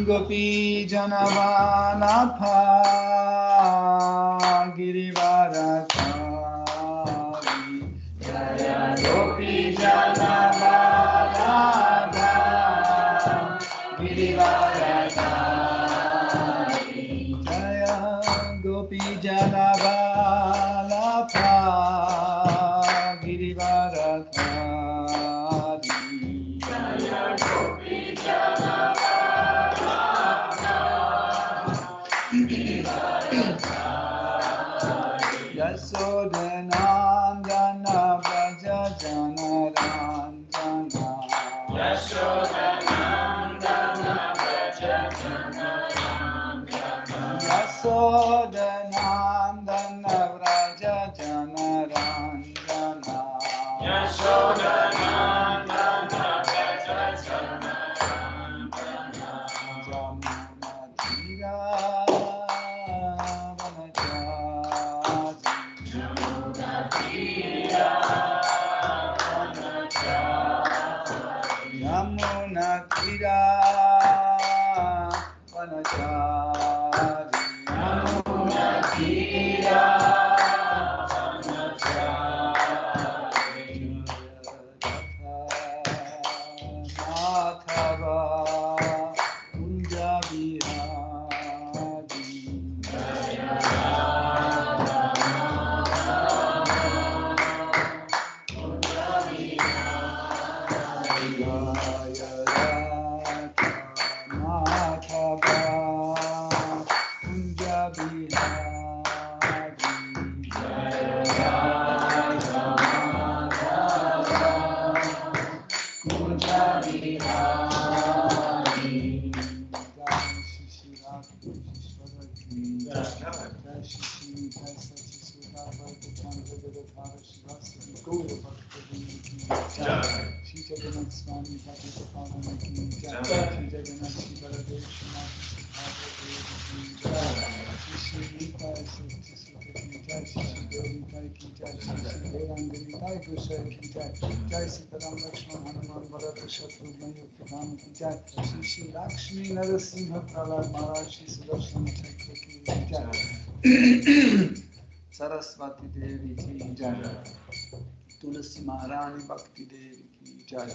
Gopi Janavanatha Girivaradhari Jaya Gopi Janavanatha Girivaradhari Jaya Gopi Janavanatha Girivaradhari Jaya Gopi Yasodhanandana Braja Janaranjana Yasodhanandana Braja Janaranjana Yasodhanandana Braja Janaranjana Yasodhanandana Braja Janaranjana Jamunatira Yamuna Tira Vanachari Yamuna Tira Vanachari Mathava Kunja Bihari Swami Patipavana ki jai, Shri Jagannath Shri Baladev Shri Nitai Shri Sutta ki jai, Shri Nitai ki jai, Shri Devangani Nitai Gosai ki jai, Jai Sitaram Lakshman Hanuman Bharata Shatrugna Yuktam ki jai, Shri Lakshmi Narasimha Prahlad Maharaj Shri Sudarshan Chakra ki jai, Saraswati Devi ki jai, Tulsi Maharani Bhakti Devi ki jai,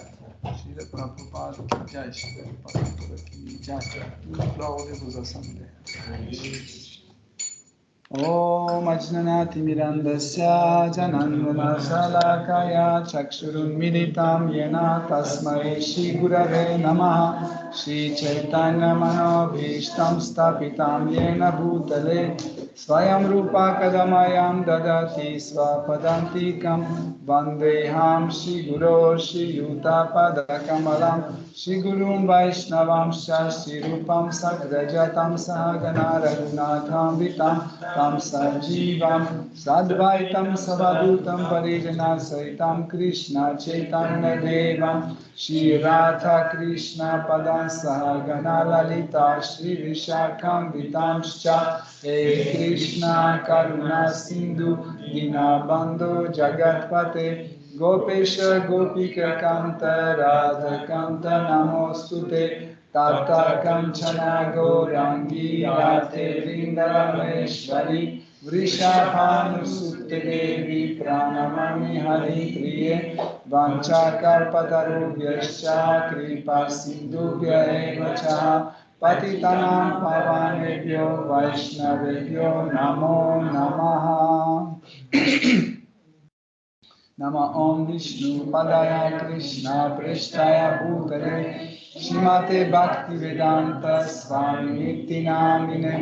Srila Prabhupada ki jai, Srila Prabhupada ki jai, Claude was a Sunday. Om Ajnanati Mirandasya Janandana Salakaya Chakshurunmilitam Yena Tasmai Shri Gurave Namaha Shri Chaitanya Manobhishtam Stapitam Yena Bhutale Swayam Rupa Kadamayam Dadati Swapadantikam Vandeham Shri Guru Shri Yuta Padakamalam Shri Gurun Vaishnavam Shri Rupam Sagrajatam Sahagana Raghunatham Vitam Tam Sajivam Sadvaitam Savadutam Parijana Saitam Krishna Chaitanya Devam Shri Radha Krishna Padam Sahagana Lalita Shri Vishakam Vitamscha He Krishna Karuna Sindhu Dinabandhu Jagatpate Gopesha Gopika Kanta Radha Kanta Namostute Tata Kanchana Gaurangi Radhe Vrindarameshwari Vrishabhanu Sute Devi Pranamami Hari Priye Vanchakalpatarubhyascha Kripa Sindhubhya eva cha Patitanam Pavanebhyo Vaishnavebhyo Namo Namaha Nama Om Vishnu Padaya Krishna Prishtaya Bhutale Shrimate Bhaktivedanta Swami Niti Namine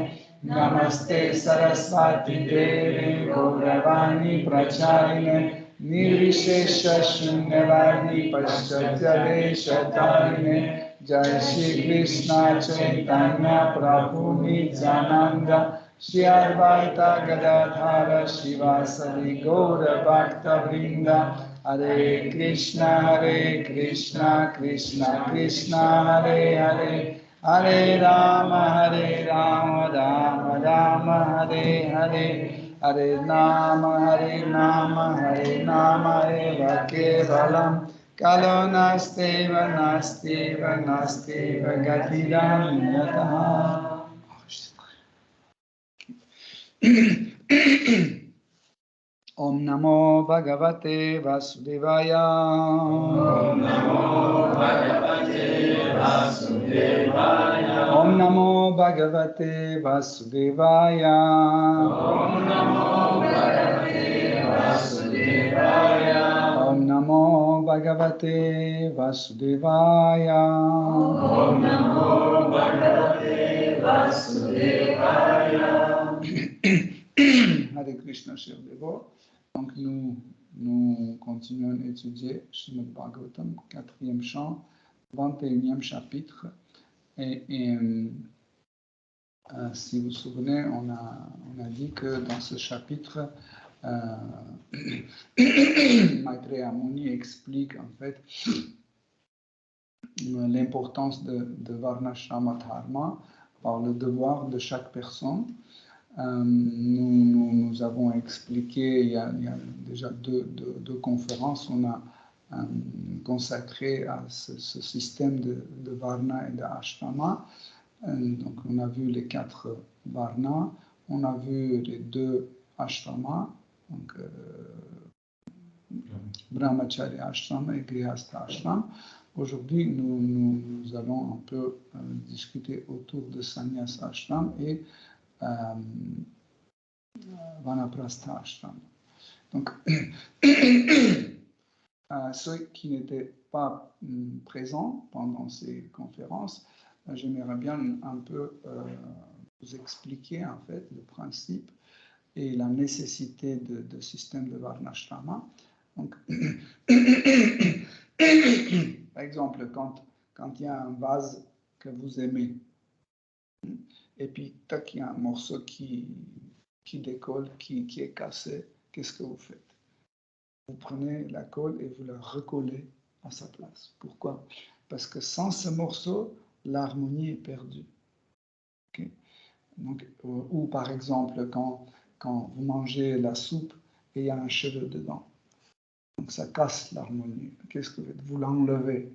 Namaste Sarasvati Deve Gauravani Pracharine Nirvishesha Shunyavadi Paschatya Tarine Jai Shri Krishna Chaitanya Prabhu Nityananda Shri Advaita Gadadhara Shivasadi Gaura Bhakta Vrinda Hare Krishna Krishna Krishna Hare Hare Hare Rama Rama Rama Hare Hare Hare Nama Hare Nama Eva Kevalam Kalo Nasteva Gatiram Yataha Om Namo Bhagavate Vasudevaya. Om Namo Bhagavate Vasudevaya. Om Namo Bhagavate Vasudevaya. Om Namo Bhagavate Vasudevaya. Om Namo Bhagavate Vasudevaya. Om Namo Bhagavate Vasudevaya. Hare Krishna, cher dévot. Donc nous continuons à étudier Srimad Bhagavatam, 4e chant, 21e chapitre. Et si vous vous souvenez, on a dit que dans ce chapitre, Maitreya Muni explique en fait l'importance de Varnashrama Dharma par le devoir de chaque personne. Nous avons expliqué, il y a déjà deux conférences, on a consacré à ce système de Varna et d'Ashrama. Donc on a vu les 4 Varnas, on a vu les 2 Ashramas, donc Brahmacharya Ashram et Grihastha Ashram. Aujourd'hui, nous allons un peu discuter autour de Sannyas Ashram et Vanaprastha Ashram. Donc, ceux qui n'étaient pas présents pendant ces conférences, j'aimerais bien un peu vous expliquer en fait le principe et la nécessité de système de Varnashrama. Donc, par exemple, quand il y a un vase que vous aimez, et puis tac, il y a un morceau qui décolle, qui est cassé, qu'est-ce que vous faites? Vous prenez la colle et vous la recollez à sa place. Pourquoi? Parce que sans ce morceau, l'harmonie est perdue. Okay? Donc, ou par exemple, quand vous mangez la soupe et il y a un cheveu dedans. Donc ça casse l'harmonie. Qu'est-ce que vous faites? Vous l'enlevez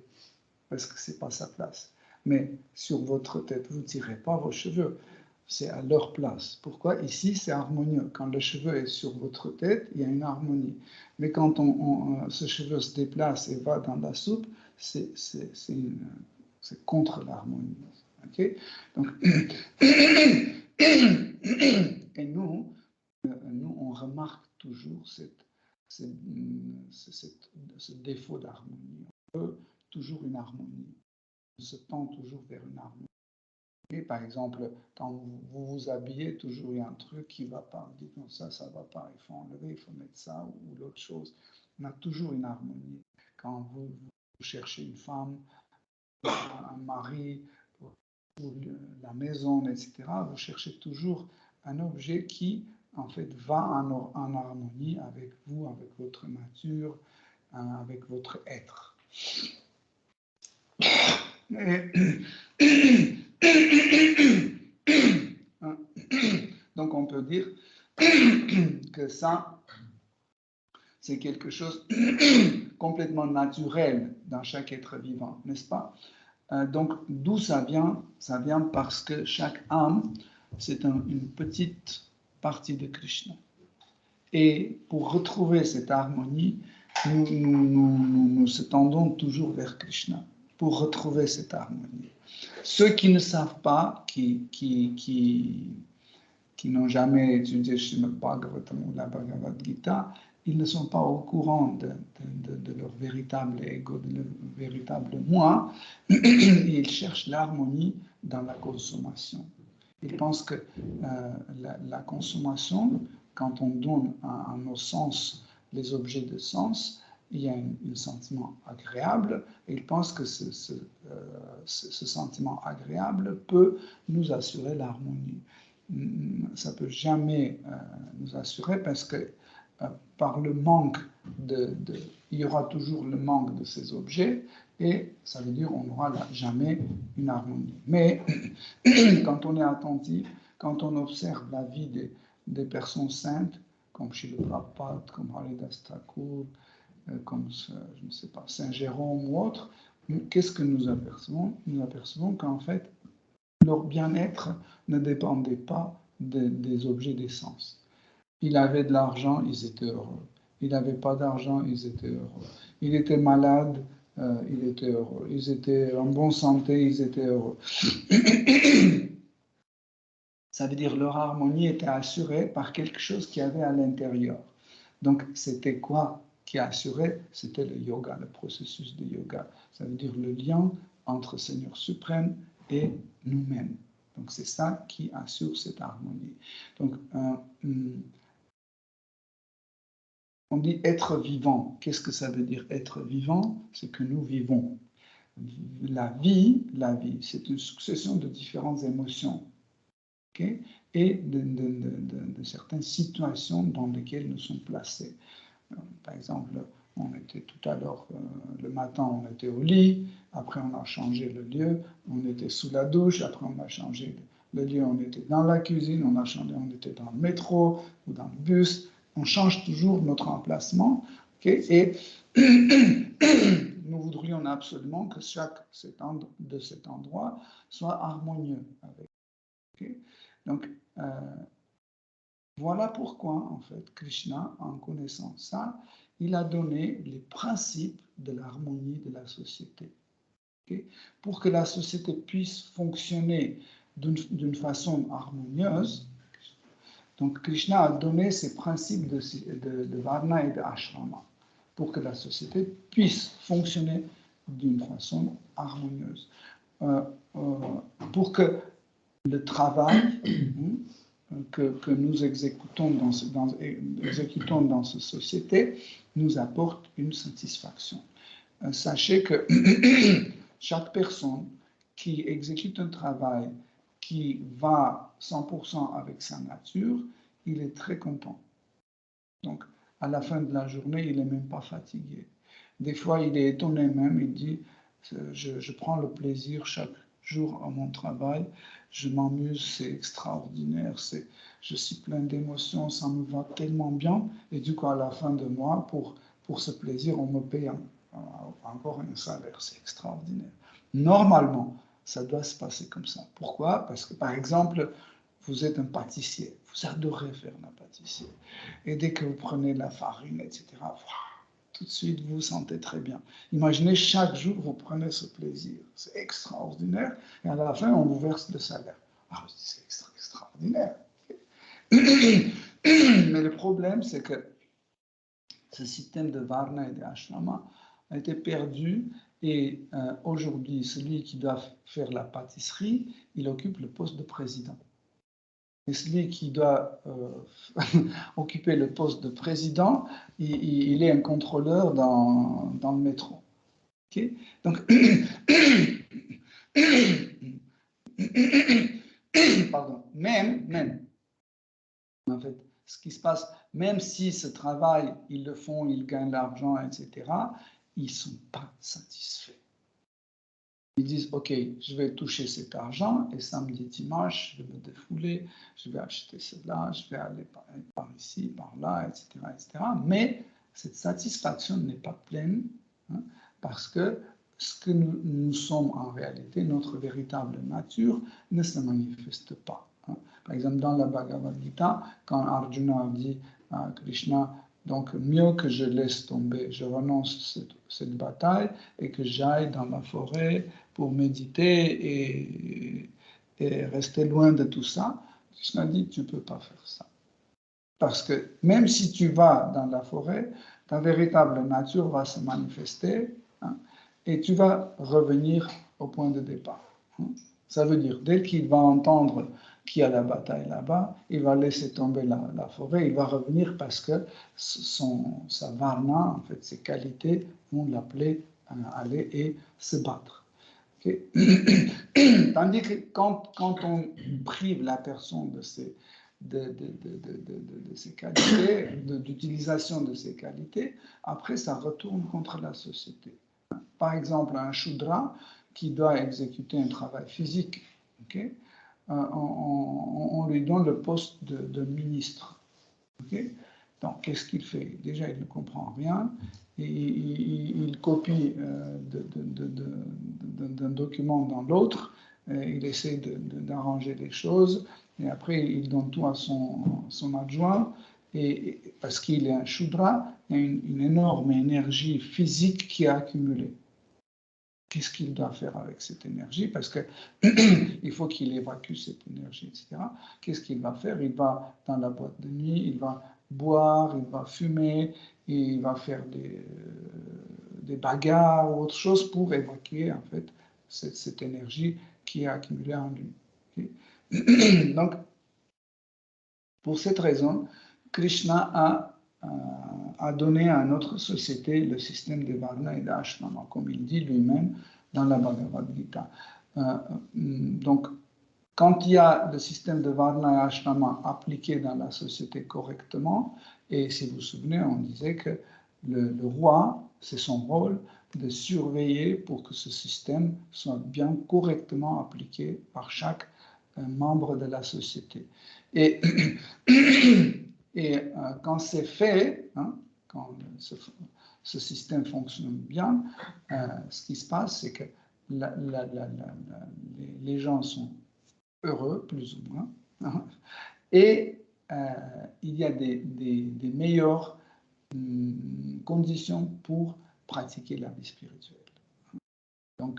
parce que ce n'est pas sa place. Mais sur votre tête, vous ne tirez pas vos cheveux. C'est à leur place. Pourquoi? Ici, c'est harmonieux. Quand le cheveu est sur votre tête, il y a une harmonie. Mais quand ce cheveu se déplace et va dans la soupe, c'est contre l'harmonie. Okay? Donc, et nous, nous, on remarque toujours ce défaut d'harmonie. On veut toujours une harmonie. On se tend toujours vers une harmonie. Et par exemple, quand vous vous habillez, toujours il y a un truc qui ne va pas. On dit non, ça ne va pas, il faut enlever, il faut mettre ça ou l'autre chose. On a toujours une harmonie. Quand vous cherchez une femme, un mari, ou la maison, etc., vous cherchez toujours un objet qui, en fait, va en harmonie avec vous, avec votre nature, avec votre être. Donc on peut dire que ça, c'est quelque chose complètement naturel dans chaque être vivant, n'est-ce pas? Donc d'où ça vient? Ça vient parce que chaque âme, c'est une petite partie de Krishna. Et pour retrouver cette harmonie, nous se tendons toujours vers Krishna pour retrouver cette harmonie. Ceux qui ne savent pas, qui n'ont jamais étudié Srimad Bhagavatam ou la Bhagavad Gita, ils ne sont pas au courant de leur véritable ego, de leur véritable moi. Ils cherchent l'harmonie dans la consommation. Ils pensent que la consommation, quand on donne à nos sens les objets de sens, il y a un sentiment agréable, et ils pensent que ce sentiment agréable peut nous assurer l'harmonie. Ça ne peut jamais nous assurer parce que par le manque il y aura toujours le manque de ces objets et ça veut dire qu'on n'aura jamais une harmonie. Mais quand on est attentif, quand on observe la vie des personnes saintes, comme Srila Prabhupada, comme Haridas Thakur, comme, je ne sais pas, Saint Jérôme ou autre, qu'est-ce que nous apercevons? Nous apercevons qu'en fait, leur bien-être ne dépendait pas des objets d'essence. Il avait de l'argent, ils étaient heureux. Il n'avait pas d'argent, ils étaient heureux. Il était malade, il était heureux. Ils étaient en bonne santé, ils étaient heureux. Ça veut dire leur harmonie était assurée par quelque chose qu'il y avait à l'intérieur. Donc, c'était quoi qui assurait? C'était le yoga, le processus de yoga. Ça veut dire le lien entre Seigneur suprême et nous-mêmes. Donc, c'est ça qui assure cette harmonie. Donc, on dit être vivant. Qu'est-ce que ça veut dire être vivant? C'est que nous vivons. La vie, c'est une succession de différentes émotions, okay? Et de certaines situations dans lesquelles nous sommes placés. Par exemple, on était tout à l'heure, le matin, on était au lit, après on a changé le lieu, on était sous la douche, après on a changé le lieu, on était dans la cuisine, on a changé, on était dans le métro ou dans le bus. On change toujours notre emplacement, okay? Et nous voudrions absolument que chaque de cet endroit soit harmonieux avec. Okay? Donc, voilà pourquoi, en fait, Krishna, en connaissant ça, il a donné les principes de l'harmonie de la société. Okay? Pour que la société puisse fonctionner d'une façon harmonieuse, donc Krishna a donné ces principes de Varna et de Ashrama pour que la société puisse fonctionner d'une façon harmonieuse. Pour que le travail que nous exécutons dans cette société nous apporte une satisfaction. Sachez que chaque personne qui exécute un travail qui va 100% avec sa nature, il est très content. Donc, à la fin de la journée, il n'est même pas fatigué. Des fois, il est étonné même, il dit, je prends le plaisir chaque jour à mon travail, je m'amuse, c'est extraordinaire, je suis plein d'émotions, ça me va tellement bien, et du coup, à la fin de mois, pour ce plaisir, on me paye encore un salaire, c'est extraordinaire. Normalement, ça doit se passer comme ça. Pourquoi? Parce que, par exemple, vous êtes un pâtissier, vous adorez faire la pâtisserie. Et dès que vous prenez de la farine, etc., tout de suite, vous vous sentez très bien. Imaginez, chaque jour, vous prenez ce plaisir. C'est extraordinaire. Et à la fin, on vous verse le salaire. Ah, c'est extraordinaire. Mais le problème, c'est que ce système de Varna et de Ashrama a été perdu et aujourd'hui, celui qui doit faire la pâtisserie, il occupe le poste de président. Et celui qui doit occuper le poste de président, il est un contrôleur dans le métro. Okay? Donc, pardon, même, en fait, ce qui se passe, même si ce travail, ils le font, ils gagnent l'argent, etc., ils ne sont pas satisfaits. Ils disent, OK, je vais toucher cet argent et samedi, dimanche, je vais me défouler, je vais acheter cela, je vais aller par ici, par là, etc., etc. Mais cette satisfaction n'est pas pleine hein, parce que ce que nous sommes en réalité, notre véritable nature, ne se manifeste pas. Hein. Par exemple, dans la Bhagavad Gita, quand Arjuna dit à Krishna, donc mieux que je laisse tomber, je renonce cette bataille et que j'aille dans la forêt pour méditer et rester loin de tout ça, Krishna dit, tu ne peux pas faire ça. Parce que même si tu vas dans la forêt, ta véritable nature va se manifester hein, et tu vas revenir au point de départ. Hein. Ça veut dire, dès qu'il va entendre qu'il y a la bataille là-bas, il va laisser tomber la forêt, il va revenir parce que sa varna, en fait, ses qualités vont l'appeler à aller et se battre. Okay. Tandis que quand on prive la personne de ses qualités, d'utilisation de ses qualités, après ça retourne contre la société. Par exemple, un Shudra qui doit exécuter un travail physique, okay, on lui donne le poste de ministre. Okay. Donc, qu'est-ce qu'il fait? Déjà, il ne comprend rien. Et il copie d'un document dans l'autre. Il essaie d'arranger les choses. Et après, il donne tout à son adjoint. Et parce qu'il est un Shudra, il y a une énorme énergie physique qui est accumulée. Qu'est-ce qu'il doit faire avec cette énergie? Parce qu'il faut qu'il évacue cette énergie, etc. Qu'est-ce qu'il va faire? Il va dans la boîte de nuit, il va boire, il va fumer, il va faire des bagarres ou autre chose pour évacuer en fait cette énergie qui est accumulée en lui. Okay? Donc, pour cette raison, Krishna a donné à notre société le système de Varna et d'Ashrama, comme il dit lui-même dans la Bhagavad Gita. Donc, quand il y a le système de Varna et Ashrama appliqué dans la société correctement, et si vous vous souvenez, on disait que le roi, c'est son rôle de surveiller pour que ce système soit bien correctement appliqué par chaque membre de la société. Et quand c'est fait, hein, quand ce système fonctionne bien, ce qui se passe, c'est que les gens sont heureux, plus ou moins, hein, et il y a des meilleures conditions pour pratiquer la vie spirituelle. Donc,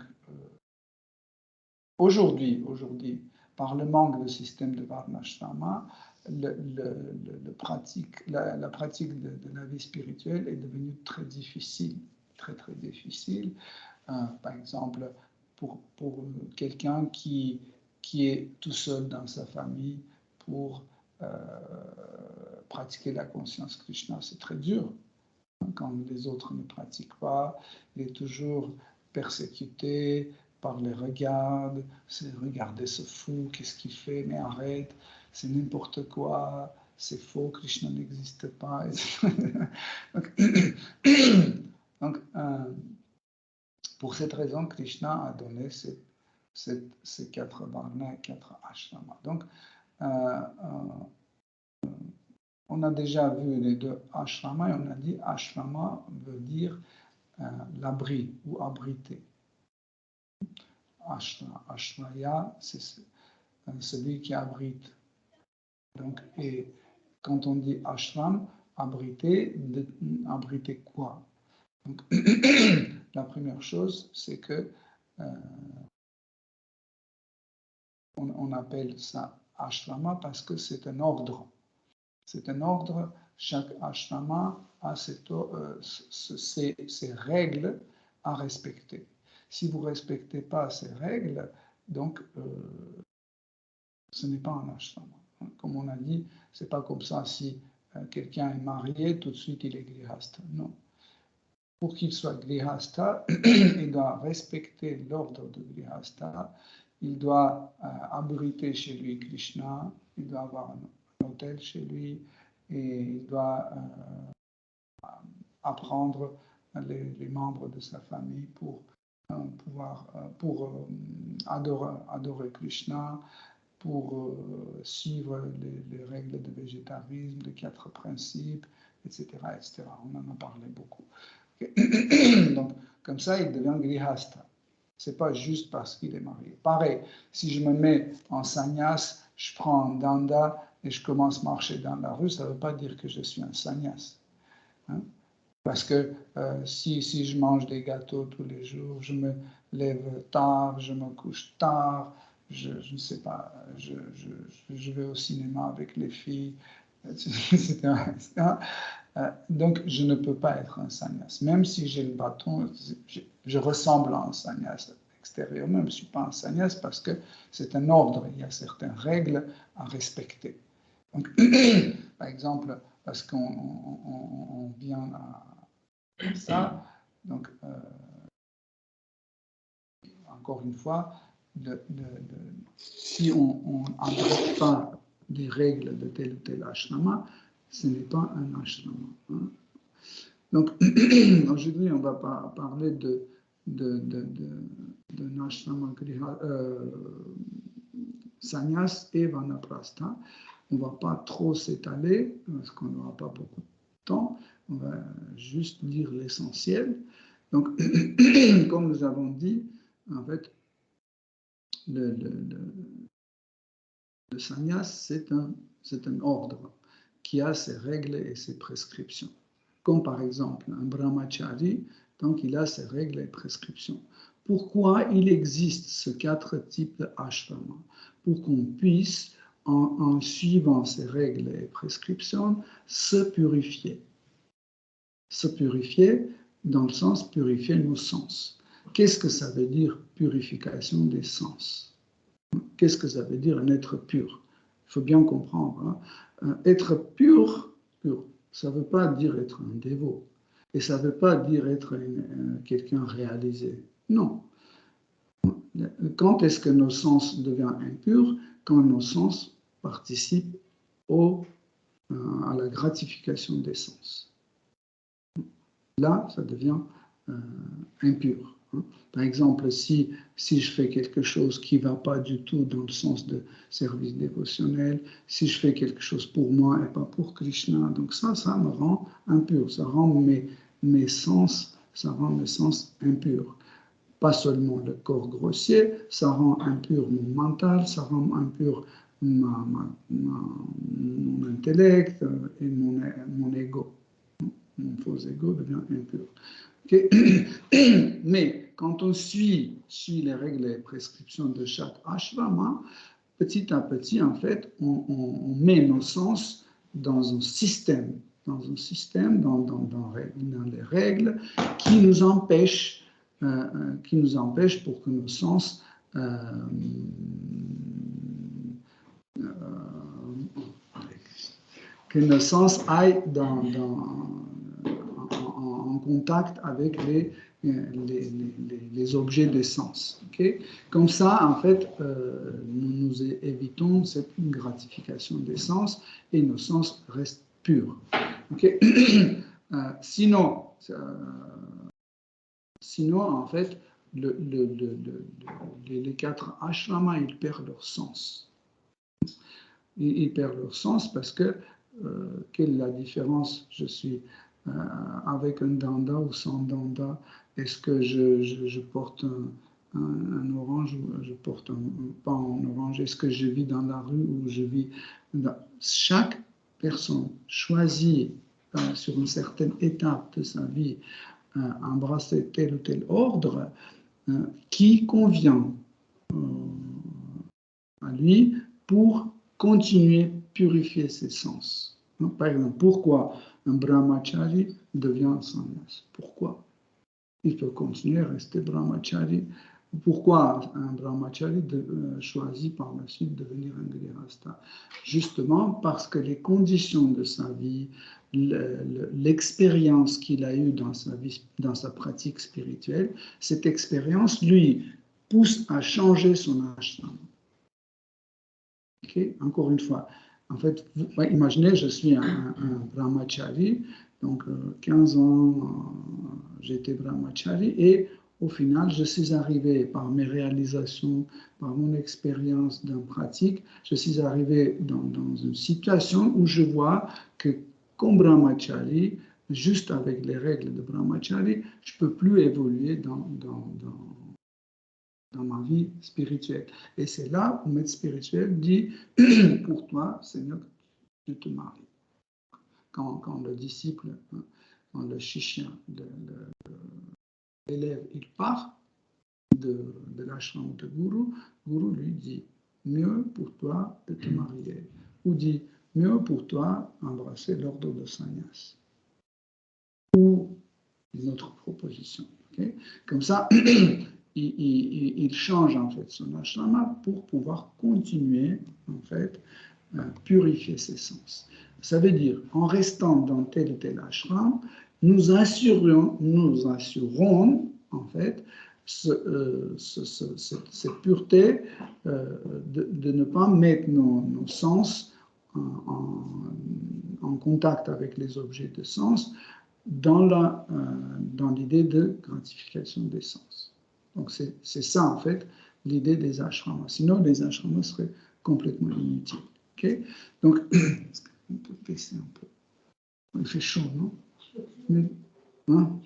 aujourd'hui, par le manque de système de Varnashrama, la pratique de la vie spirituelle est devenue très difficile, très difficile. Par exemple, pour quelqu'un qui est tout seul dans sa famille pour pratiquer la conscience Krishna, c'est très dur. Quand les autres ne pratiquent pas, il est toujours persécuté par les regards, c'est regardez ce fou, qu'est-ce qu'il fait, mais arrête, c'est n'importe quoi, c'est faux, Krishna n'existe pas. Donc, pour cette raison, Krishna a donné ces 4 varnas et 4 ashramas. Donc, on a déjà vu les 2 ashramas et on a dit ashrama veut dire l'abri ou abrité. Ashraya, c'est celui qui abrite. Donc, et quand on dit ashram, abriter quoi? Donc, la première chose, c'est que on appelle ça ashrama parce que c'est un ordre. C'est un ordre. Chaque ashrama a ces règles à respecter. Si vous ne respectez pas ces règles, donc ce n'est pas un ashrama. Comme on a dit, ce n'est pas comme ça si quelqu'un est marié, tout de suite il est grihasta. Non. Pour qu'il soit grihasta, il doit respecter l'ordre de grihasta, il doit abriter chez lui Krishna, il doit avoir un hôtel chez lui, et il doit apprendre les membres de sa famille pour adorer Krishna, pour suivre les règles de végétarisme, les 4 principes, etc., etc. On en a parlé beaucoup. Donc, comme ça, il devient grihasta. Ce n'est pas juste parce qu'il est marié. Pareil, si je me mets en sannyas, je prends un danda et je commence à marcher dans la rue, ça ne veut pas dire que je suis un sannyas. Hein? Parce que si je mange des gâteaux tous les jours, je me lève tard, je me couche tard, je ne sais pas, je vais au cinéma avec les filles, etc. etc. Donc, je ne peux pas être un sannyas. Même si j'ai le bâton, je ressemble à un sannyas extérieurement, je ne suis pas un sannyas parce que c'est un ordre, il y a certaines règles à respecter. Donc, par exemple, parce qu'on vient à ça, donc, encore une fois, si on n'adopte pas des règles de tel ou tel ashrama, ce n'est pas un ashrama. Hein. Donc, aujourd'hui, on va parler d'un ashrama sannyas et vanaprastha. On ne va pas trop s'étaler, parce qu'on n'aura pas beaucoup de temps. On va juste lire l'essentiel. Donc, comme nous avons dit, en fait, le sannyas, c'est un ordre qui a ses règles et ses prescriptions. Comme par exemple un brahmachari, donc il a ses règles et prescriptions. Pourquoi il existe ces 4 types d'ashrama? Pour qu'on puisse, en suivant ces règles et prescriptions, se purifier. Se purifier dans le sens purifier nos sens. Qu'est-ce que ça veut dire purification des sens? Qu'est-ce que ça veut dire un être pur? Il faut bien comprendre. Hein? Être pur, ça ne veut pas dire être un dévot. Et ça ne veut pas dire être quelqu'un réalisé. Non. Quand est-ce que nos sens deviennent impurs? Quand nos sens participent à la gratification des sens. Là, ça devient impur. Par exemple, si je fais quelque chose qui ne va pas du tout dans le sens de service dévotionnel, si je fais quelque chose pour moi et pas pour Krishna, donc ça me rend impur, ça rend mes sens impurs. Pas seulement le corps grossier, ça rend impur mon mental, ça rend impur mon intellect et mon ego. Mon faux ego devient impur. Okay. Mais quand on suit les règles et prescriptions de chaque ashrama, petit à petit, en fait, on met nos sens dans un système, dans les règles qui nous empêchent pour que nos sens aillent en contact avec les objets des sens. Okay? Comme ça, en fait, nous évitons cette gratification des sens et nos sens restent purs. Okay? Sinon, en fait, les 4 ashramas, ils perdent leur sens. Ils perdent leur sens parce que quelle est la différence? Je suis avec un danda ou sans danda? Est-ce que je porte un orange ou je porte pas un orange? Est-ce que je vis dans la rue ou je vis dans... Chaque personne choisit sur une certaine étape de sa vie embrasser tel ou tel ordre qui convient à lui pour continuer à purifier ses sens. Par exemple, pourquoi un brahmachari devient sannyas? Pourquoi? Il peut continuer à rester brahmachari. Pourquoi un brahmachari choisit par la suite de devenir un grihastha? Justement parce que les conditions de sa vie, l'expérience qu'il a eue dans sa vie, dans sa pratique spirituelle, cette expérience lui pousse à changer son ashram. Okay? Encore une fois, en fait, imaginez, je suis un brahmachari, donc 15 ans, j'étais brahmachari, et au final, je suis arrivé par mes réalisations, par mon expérience dans pratique, je suis arrivé dans une situation où je vois que comme brahmachari, juste avec les règles de brahmachari, je ne peux plus évoluer dans ma vie spirituelle. Et c'est là où maître spirituel dit, pour toi, Seigneur, tu te maries. Quand le disciple, quand le shishya, l'élève, il part de l'ashram de Guru lui dit, mieux pour toi de te marier. Ou dit, mieux pour toi embrasser l'ordre de sannyas. Ou une autre proposition. Okay? Comme ça, il change en fait son ashrama pour pouvoir continuer en fait à purifier ses sens. Ça veut dire, en restant dans tel ou tel ashram, nous assurons en fait cette pureté de ne pas mettre nos sens en contact avec les objets de sens dans l'idée de gratification des sens. Donc c'est ça en fait l'idée des ashramas. Sinon les ashramas seraient complètement inutiles. Okay? Donc on peut baisser un peu. Il fait chaud, non? Mais, hein?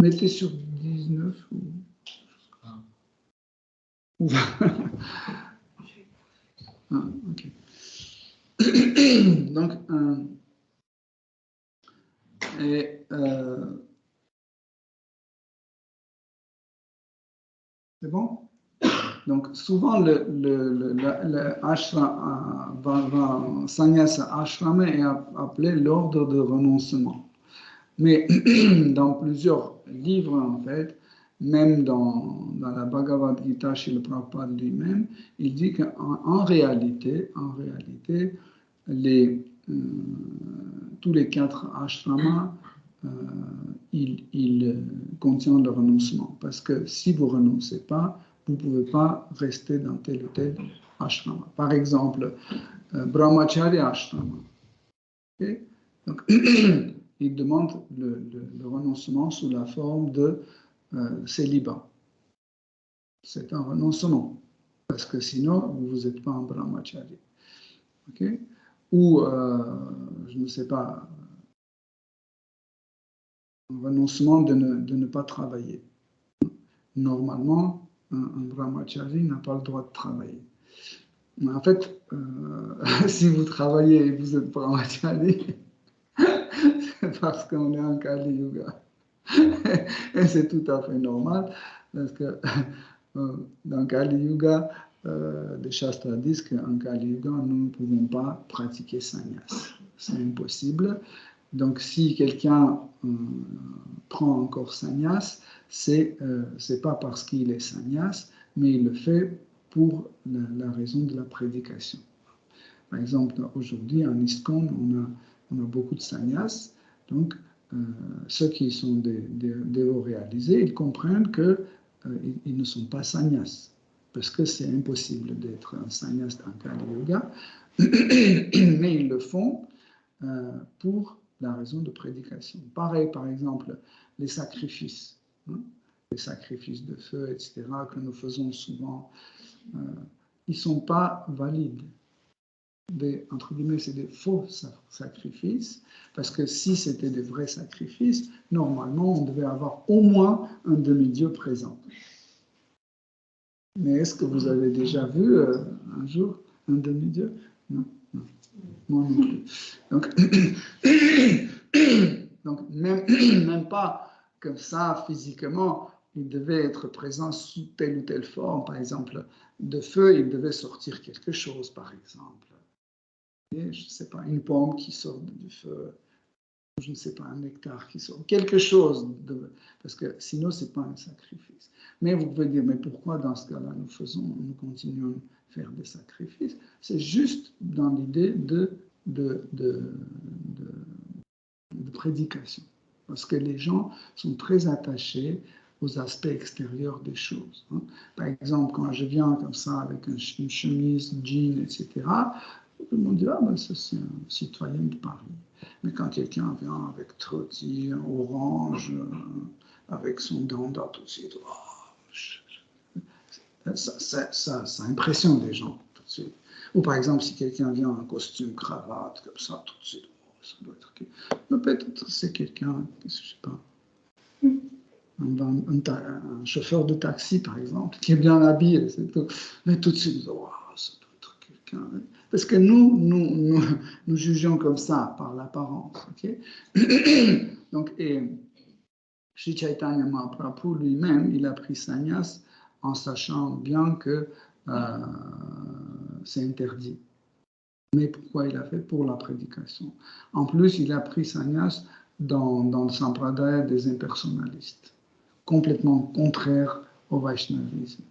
Mettez sur 19 ou 20. Ah, ok. Donc, c'est bon? Donc, souvent, le sannyasa ashrama est appelé l'ordre de renoncement. Mais dans plusieurs livres, en fait, même dans la Bhagavad Gita chez le Prabhupada lui-même, il dit qu'en réalité, tous les 4 ashramas, ils contiennent le renoncement. Parce que si vous ne renoncez pas, vous ne pouvez pas rester dans tel ou tel ashrama. Par exemple, Brahmachari ashrama. Okay? Donc, il demande le renoncement sous la forme de célibat. C'est un renoncement, parce que sinon, vous n'êtes pas un brahmachari. Okay? Ou, je ne sais pas, un renoncement de ne pas travailler. Normalement, un brahmachari n'a pas le droit de travailler. Mais en fait, si vous travaillez et vous êtes brahmachari, c'est parce qu'on est en Kali Yuga. Et c'est tout à fait normal, parce que dans Kali Yuga, les Shastras disent qu'en Kali Yuga, nous ne pouvons pas pratiquer sannyas. C'est impossible. Donc, si quelqu'un prend encore sannyas, c'est pas parce qu'il est sannyas, mais il le fait pour la raison de la prédication. Par exemple, aujourd'hui, en ISKCON, on a beaucoup de sannyas. Donc, ceux qui sont des hauts réalisés, ils comprennent qu'ils ne sont pas sannyas, parce que c'est impossible d'être un sannyas dans Kali Yuga, mais ils le font pour la raison de prédication. Pareil, par exemple, les sacrifices, les sacrifices de feu, etc., que nous faisons souvent, ils ne sont pas valides. Entre guillemets, c'est des faux sacrifices, parce que si c'était des vrais sacrifices, normalement, on devait avoir au moins un demi-dieu présent. Mais est-ce que vous avez déjà vu un jour un demi-dieu? Non, non, moi non plus. Donc même pas comme ça, physiquement, il devait être présent sous telle ou telle forme. Par exemple, de feu, il devait sortir quelque chose, par exemple. Et, je ne sais pas, une pomme qui sort du feu, je ne sais pas, un nectar qui sort, quelque chose, parce que sinon, ce n'est pas un sacrifice. Mais vous pouvez dire, mais pourquoi dans ce cas-là, nous continuons à faire des sacrifices? C'est juste dans l'idée de prédication, parce que les gens sont très attachés aux aspects extérieurs des choses. Hein. Par exemple, quand je viens comme ça avec une chemise, jean, etc., tout le monde dit, ah ben ça c'est un citoyen de Paris. Mais quand quelqu'un vient avec trotti, orange, avec son danda tout de suite, ça impressionne les gens tout de suite. Ou par exemple, si quelqu'un vient en costume, cravate, comme ça, tout de suite, ça doit être... Peut-être c'est quelqu'un, je ne sais pas, un chauffeur de taxi, par exemple, qui est bien habillé, c'est tout. Mais tout de suite, wow, ça doit être quelqu'un. Parce que nous jugeons comme ça, par l'apparence. Okay. Donc, et Sri Chaitanya Mahaprabhu lui-même, il a pris sannyas en sachant bien que c'est interdit. Mais pourquoi il a fait? Pour la prédication. En plus, il a pris sannyas dans le sampradaya des impersonnalistes, complètement contraire au vaishnavisme.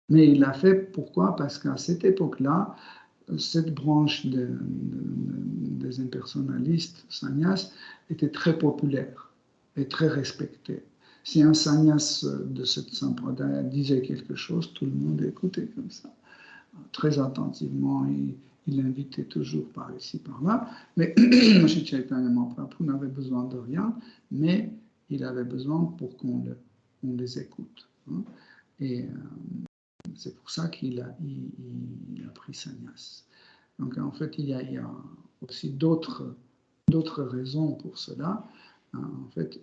Mais il l'a fait pourquoi? Parce qu'à cette époque-là, cette branche des impersonnalistes, sannyas, était très populaire et très respectée. Si un sannyas de cette sampradaya disait quelque chose, tout le monde écoutait comme ça. Très attentivement, il invitait toujours par ici, par là. Mais Sri Chaitanya Mahaprabhu n'avait besoin de rien, mais il avait besoin pour qu'on les écoute. Hein. Et c'est pour ça qu'il a pris sannyas. Donc en fait, il y a aussi d'autres raisons pour cela. En fait,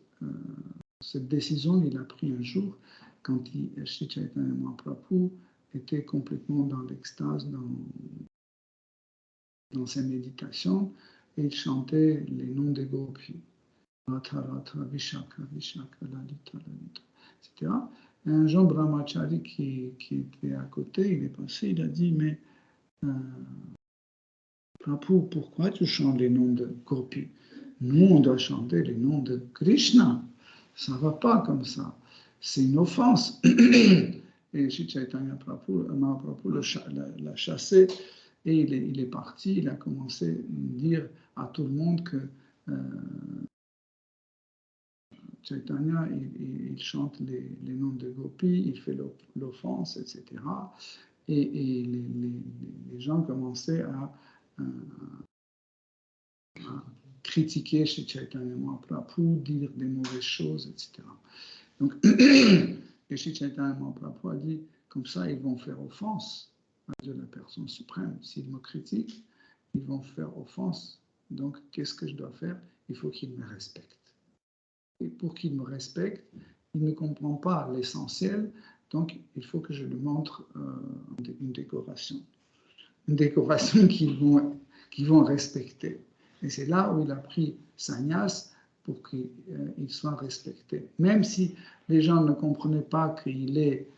cette décision, il a pris un jour quand Sri Chaitanya Mahaprabhu était complètement dans l'extase, dans ses méditations, et il chantait les noms des gopis. Radha, Radha, Vishaka, Vishaka, Lalita, Lalita, etc. Et un Jean Brahmachari qui était à côté, il est passé, il a dit, mais Prabhu, pourquoi tu chantes les noms de gopis? Nous, on doit chanter les noms de Krishna. Ça ne va pas comme ça. C'est une offense. Et Sri Chaitanya Mahaprabhu l'a chassé et il est parti. Il a commencé à dire à tout le monde que Chaitanya, il chante les noms de gopis, il fait l'offense, etc. Et les gens commençaient à critiquer Sri Chaitanya Mahaprabhu, dire des mauvaises choses, etc. Donc, et Sri Chaitanya Mahaprabhu a dit, comme ça, ils vont faire offense à Dieu, la personne suprême. S'ils me critiquent, ils vont faire offense. Donc, qu'est-ce que je dois faire? Il faut qu'ils me respectent. Et pour qu'ils me respectent, il ne comprend pas l'essentiel, donc il faut que je lui montre une décoration. Une décoration qu'ils vont respecter. Et c'est là où il a pris sannyas pour qu'il soit respecté. Même si les gens ne comprenaient pas qu'il est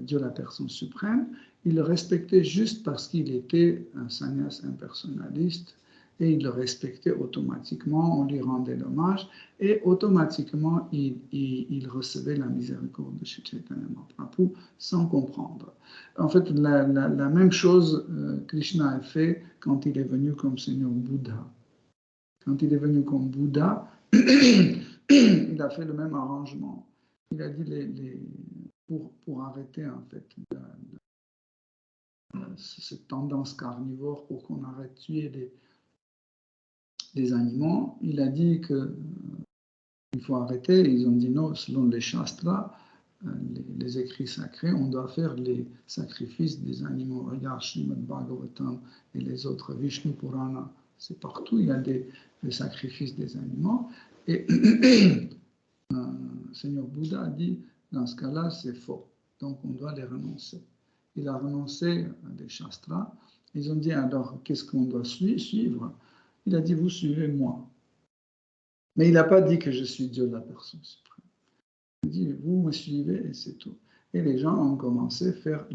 Dieu la personne suprême, ils le respectaient juste parce qu'il était un sannyas impersonnaliste et ils le respectaient automatiquement, on lui rendait l'hommage et automatiquement il recevait la miséricorde de Sri Chaitanya Mahaprabhu sans comprendre. En fait, la même chose Krishna a fait quand il est venu comme Seigneur Bouddha. Quand il est venu comme Bouddha, il a fait le même arrangement. Il a dit pour arrêter en fait cette tendance carnivore, pour qu'on arrête de tuer des animaux, il a dit qu'il faut arrêter. Ils ont dit non, selon les shastras, les écrits sacrés, on doit faire les sacrifices des animaux. Regarde Srimad Bhagavatam et les autres Vishnu Purana, c'est partout, il y a des sacrifices des animaux. Et Seigneur Bouddha a dit, dans ce cas-là, c'est faux. Donc on doit les renoncer. Il a renoncé à des shastras. Ils ont dit, alors, qu'est-ce qu'on doit suivre? Il a dit, vous suivez moi. Mais il n'a pas dit que je suis Dieu, la personne suprême. Il dit, vous me suivez et c'est tout. et les gens ont commencé à faire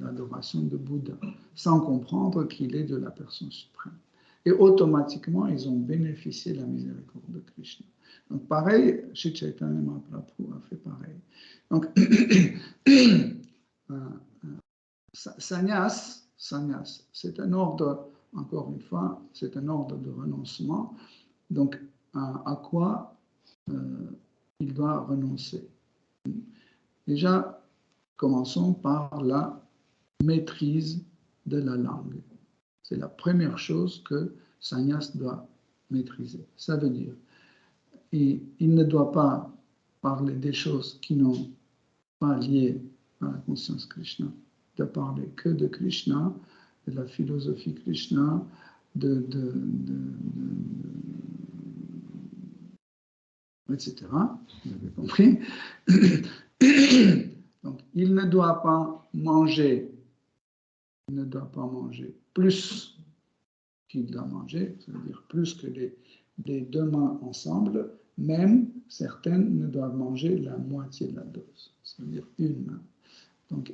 l'adoration de Bouddha, sans comprendre qu'il est de la personne suprême. Et automatiquement, ils ont bénéficié de la miséricorde de Krishna. Donc pareil, Sri Chaitanya Mahaprabhu a fait pareil. Donc, sannyas, c'est un ordre, encore une fois, c'est un ordre de renoncement. Donc, à quoi il doit renoncer? Déjà, commençons par la maîtrise de la langue. C'est la première chose que sannyas doit maîtriser. Ça veut dire, il ne doit pas parler des choses qui n'ont pas liées à la conscience Krishna, de parler que de Krishna, de la philosophie Krishna, etc. Vous avez compris. Donc, il ne doit pas manger plus qu'il doit manger, ça veut dire plus que les deux mains ensemble, même certaines ne doivent manger la moitié de la dose, ça veut dire une main. Donc,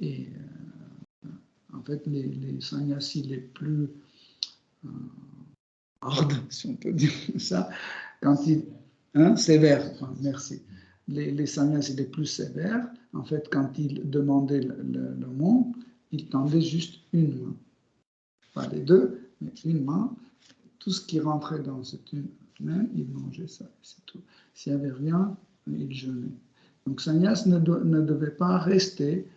en fait, les sannyasis les plus hard, si on peut dire ça, quand ils... sévères, merci. Les sannyasis les plus sévères, en fait, quand ils demandaient le mont, ils tendaient juste une main. Pas les deux, mais une main. Tout ce qui rentrait dans cette une main, ils mangeaient ça, c'est tout. S'il n'y avait rien, ils jeûnaient. Donc, sannyas ne devait pas rester...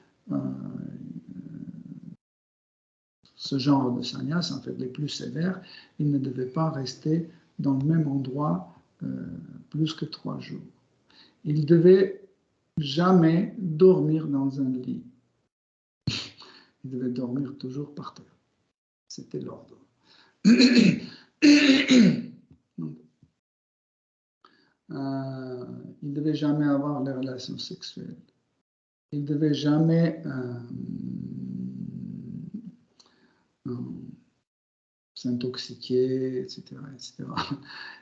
ce genre de sannyas, en fait, les plus sévères, ils ne devaient pas rester dans le même endroit plus que 3 jours. Ils devaient jamais dormir dans un lit. Ils devaient dormir toujours par terre. C'était l'ordre. Ils ne devaient jamais avoir des relations sexuelles. Ils ne devaient jamais s'intoxiquer, etc., etc.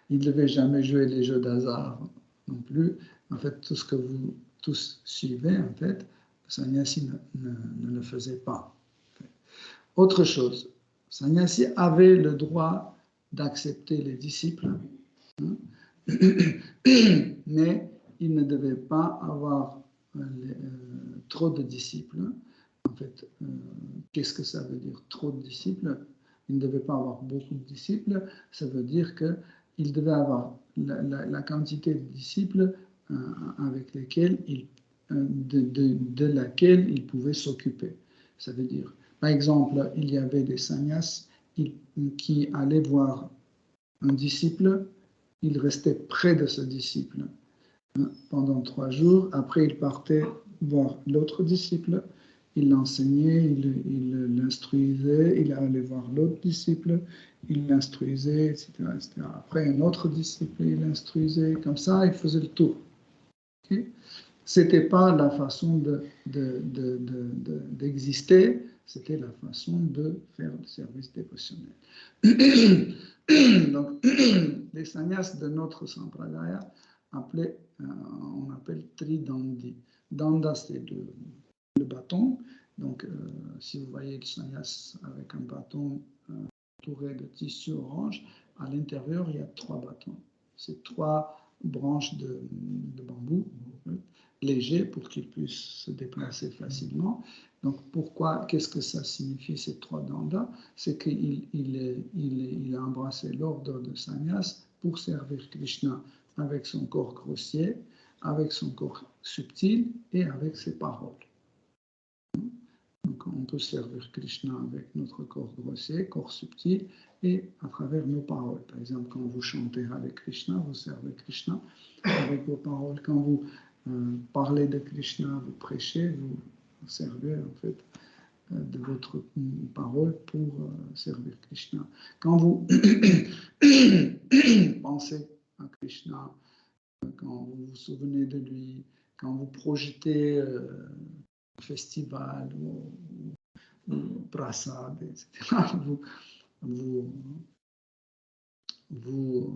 Ils ne devaient jamais jouer les jeux d'hasard non plus. En fait, tout ce que vous tous suivez, en fait, Sannyasi ne le faisait pas. Autre chose, Sannyasi avait le droit d'accepter les disciples, mais il ne devait pas avoir trop de disciples. En fait, qu'est-ce que ça veut dire, trop de disciples? Il ne devait pas avoir beaucoup de disciples, ça veut dire qu'il devait avoir la quantité de disciples avec lesquels de laquelle il pouvait s'occuper. Ça veut dire, par exemple, il y avait des sannyas qui allaient voir un disciple, il restait près de ce disciple pendant 3 jours, après il partait voir l'autre disciple, il l'enseignait, il l'instruisait, il allait voir l'autre disciple, il l'instruisait, etc., etc. Après, un autre disciple, il l'instruisait, comme ça, il faisait le tour. Okay? Ce n'était pas la façon d'exister, c'était la façon de faire le service dévotionnel. Donc, les sannyas de notre sampradaya, on appelle tridandi. Danda, c'est le bâton. Donc, si vous voyez le sannyas avec un bâton entouré de tissu orange, à l'intérieur, il y a 3 bâtons. C'est 3 branches de bambou légers pour qu'ils puissent se déplacer facilement. Donc, qu'est-ce que ça signifie, ces 3 dandas? C'est qu'il a embrassé l'ordre de sannyas pour servir Krishna avec son corps grossier, avec son corps subtil et avec ses paroles. Donc, on peut servir Krishna avec notre corps grossier, corps subtil, et à travers nos paroles. Par exemple, quand vous chantez avec Krishna, vous servez Krishna avec vos paroles. Quand vous parlez de Krishna, vous prêchez, vous servez en fait de votre parole pour servir Krishna. Quand vous pensez à Krishna, quand vous vous souvenez de lui, quand vous projetez un festival ou prasad, etc., vous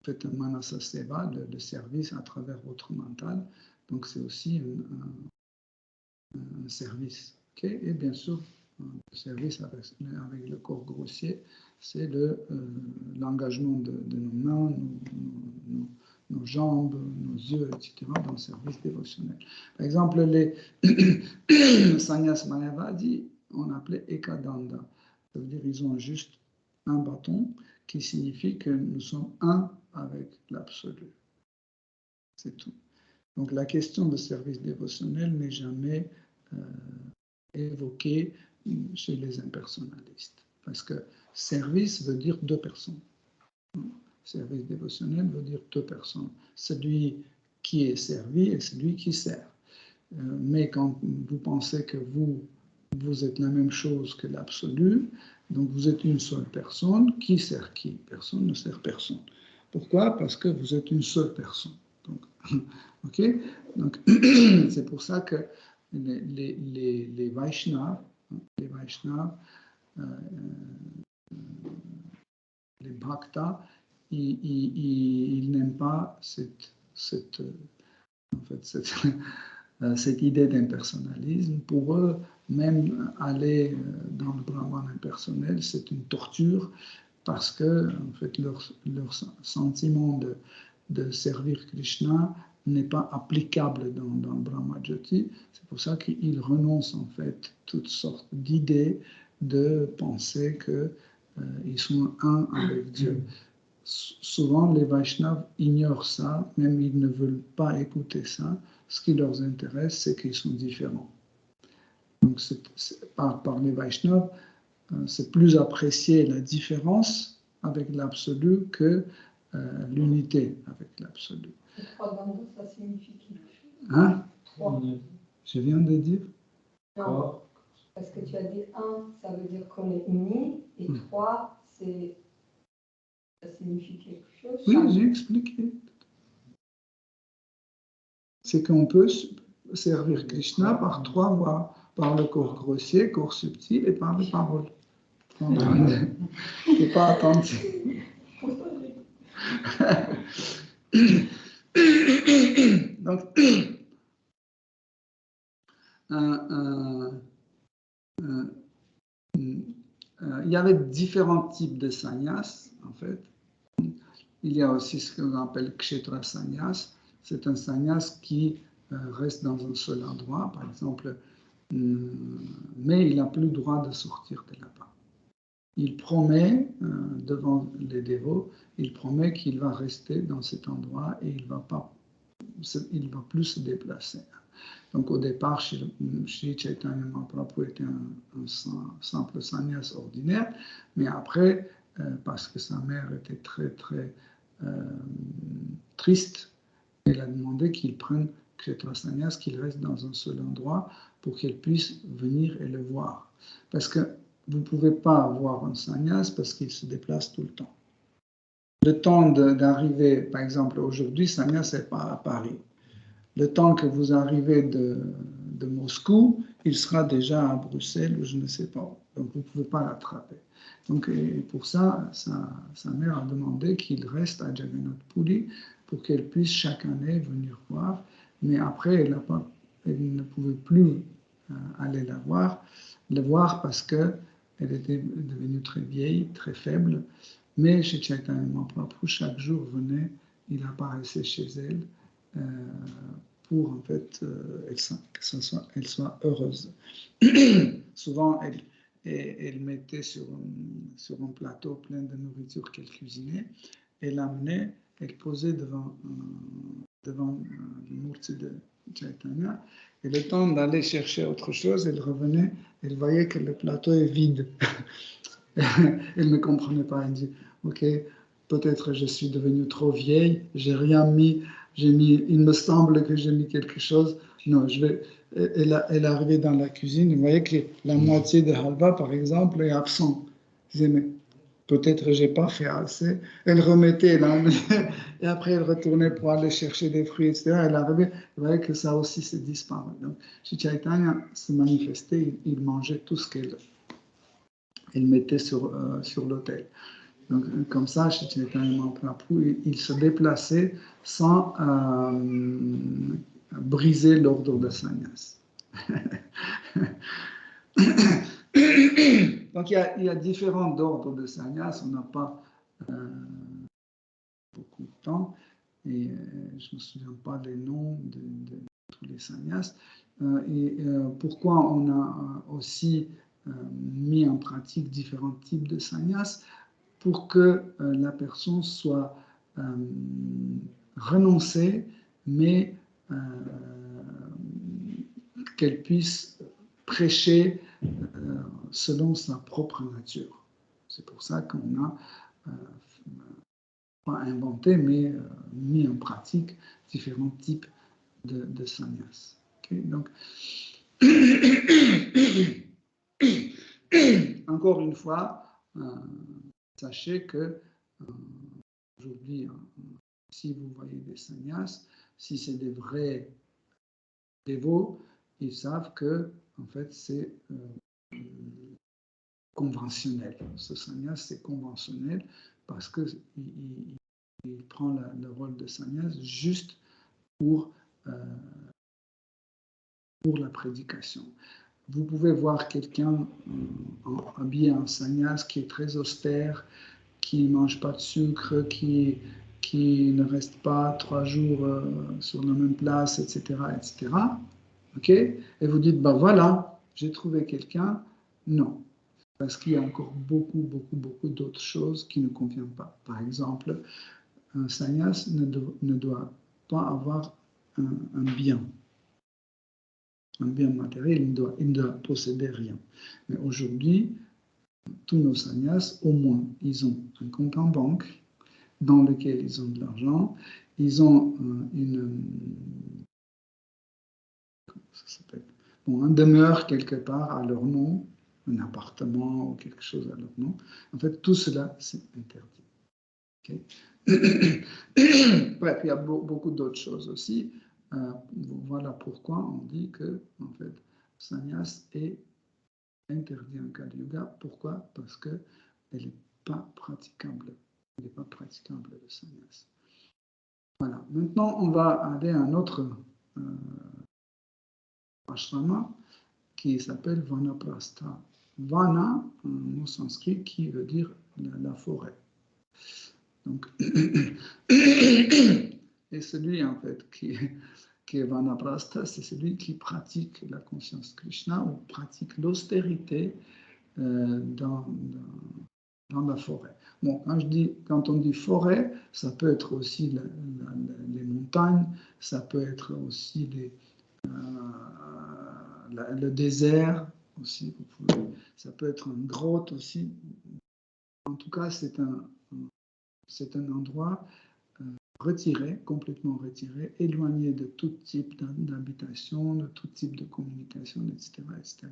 faites un manasa seva, le service à travers votre mental. Donc c'est aussi un service. Okay? Et bien sûr, le service avec le corps grossier, c'est l'engagement de nos mains, nos jambes, nos yeux, etc., dans le service dévotionnel. Par exemple, les Sannyas Mayavadi, on appelait Ekadanda. Ça veut dire qu'ils ont juste un bâton qui signifie que nous sommes un avec l'absolu. C'est tout. Donc la question de service dévotionnel n'est jamais évoquée chez les impersonnalistes. Parce que service veut dire deux personnes. Service dévotionnel veut dire deux personnes. Celui qui est servi et celui qui sert. Mais quand vous pensez que vous êtes la même chose que l'absolu, donc vous êtes une seule personne, qui sert qui? Personne ne sert personne. Pourquoi? Parce que vous êtes une seule personne. Donc, ok? Donc, c'est pour ça que les Vaishnavas, les Bhaktas, ils n'aiment pas cette idée d'impersonnalisme. Pour eux, même aller dans le Brahman impersonnel, c'est une torture parce que en fait, leur sentiment de servir Krishna n'est pas applicable dans le Brahmajyoti. C'est pour ça qu'ils renoncent en fait toutes sortes d'idées de penser qu'ils sont un avec Dieu. Souvent, les Vaishnavas ignorent ça, même ils ne veulent pas écouter ça. Ce qui leur intéresse, c'est qu'ils sont différents. Donc, par les Vaishnavas, c'est plus apprécier la différence avec l'absolu que l'unité avec l'absolu. Et trois bandes, ça signifie qui? Hein? Trois. Je viens de dire? Non, parce que tu as dit un, ça veut dire qu'on est unis, et trois, ça signifie quelque chose. Oui, j'ai expliqué. C'est qu'on peut servir Krishna par trois voies, par le corps grossier, corps subtil et par les paroles. Tu n'es pas attentif. Donc, il y avait différents types de sannyas, en fait. Il y a aussi ce qu'on appelle Kshetra Sannyas. C'est un sannyas qui reste dans un seul endroit, par exemple, mais il n'a plus le droit de sortir de là-bas. Il promet, devant les dévots, il promet qu'il va rester dans cet endroit et il va plus se déplacer. Donc au départ, Shri Chaitanya Mahaprabhu était un simple sannyas ordinaire, mais après, parce que sa mère était très très triste, elle a demandé qu'il prenne Kshetra Sannyas, qu'il reste dans un seul endroit pour qu'elle puisse venir et le voir. Parce que vous ne pouvez pas voir un sannyas parce qu'il se déplace tout le temps. Le temps d'arriver, par exemple, aujourd'hui, sannyas n'est pas à Paris. Le temps que vous arrivez de Moscou, il sera déjà à Bruxelles ou je ne sais pas. Donc vous ne pouvez pas l'attraper. Donc et pour ça, sa mère a demandé qu'il reste à Jagannath Puri pour qu'elle puisse chaque année venir voir. Mais après, elle ne pouvait plus aller le voir parce qu'elle était devenue très vieille, très faible. Mais chez Chaitanya Mahaprabhu, chaque jour venait, il apparaissait chez elle pour en fait qu'elle soit heureuse. Souvent, elle mettait sur un plateau plein de nourriture qu'elle cuisinait, elle l'amenait, elle posait devant le murti de Chaitanya, et le temps d'aller chercher autre chose, elle revenait, elle voyait que le plateau est vide. Elle ne comprenait pas, elle dit, ok, peut-être je suis devenue trop vieille, j'ai rien mis, il me semble que j'ai mis quelque chose. Non, elle est arrivée dans la cuisine, vous voyez que la moitié de halva, par exemple, est absent. Je disais, mais peut-être j'ai pas fait assez. Elle remettait, et après elle retournait pour aller chercher des fruits, etc. Elle arrivait, vous voyez que ça aussi s'est disparu. Donc, chez Chaitanya se manifestait, il mangeait tout ce qu'elle mettait sur l'autel. Donc, comme ça, chez Chaitanya Mahaprabhu, il se déplaçait sans briser l'ordre de sannyas. Donc, il y a différents ordres de sannyas. On n'a pas beaucoup de temps et je ne me souviens pas des noms de tous les sannyas. Pourquoi on a aussi mis en pratique différents types de sannyas pour que la personne soit renoncée, mais qu'elle puisse prêcher selon sa propre nature. C'est pour ça qu'on a pas inventé, mais mis en pratique différents types de sannyas. Okay? Donc, encore une fois, sachez que aujourd'hui, si vous voyez des sannyas, si c'est des vrais dévots, ils savent que en fait c'est conventionnel. Ce sannyas c'est conventionnel parce que il prend le rôle de sannyas juste pour la prédication. Vous pouvez voir quelqu'un habillé en sannyas qui est très austère, qui ne mange pas de sucre, qui ne reste pas 3 jours sur la même place, etc., etc. OK? Et vous dites, ben voilà, j'ai trouvé quelqu'un. Non, parce qu'il y a encore beaucoup d'autres choses qui ne conviennent pas. Par exemple, un sannyas ne doit pas avoir un bien matériel, il ne doit posséder rien. Mais aujourd'hui, tous nos sannyas, au moins, ils ont un compte en banque dans lequel ils ont de l'argent, ils ont un demeure quelque part à leur nom, un appartement ou quelque chose à leur nom. En fait, tout cela, c'est interdit. Okay? Bref, il y a beaucoup d'autres choses aussi. Voilà pourquoi on dit que, en fait, sannyas est interdit en Kali Yuga. Pourquoi? Parce qu'elle n'est pas praticable. Elle n'est pas praticable, le sannyas. Voilà. Maintenant, on va aller à un autre ashrama qui s'appelle Vanaprastha. Vana, un mot sanskrit qui veut dire la forêt. Donc, et celui en fait qui est Vanaprastha, c'est celui qui pratique la conscience Krishna ou pratique l'austérité dans la forêt. Bon, quand on dit forêt, ça peut être aussi les montagnes, ça peut être aussi le désert aussi, ça peut être une grotte aussi. En tout cas, c'est un endroit retiré, complètement retiré, éloigné de tout type d'habitation, de tout type de communication, etc. etc.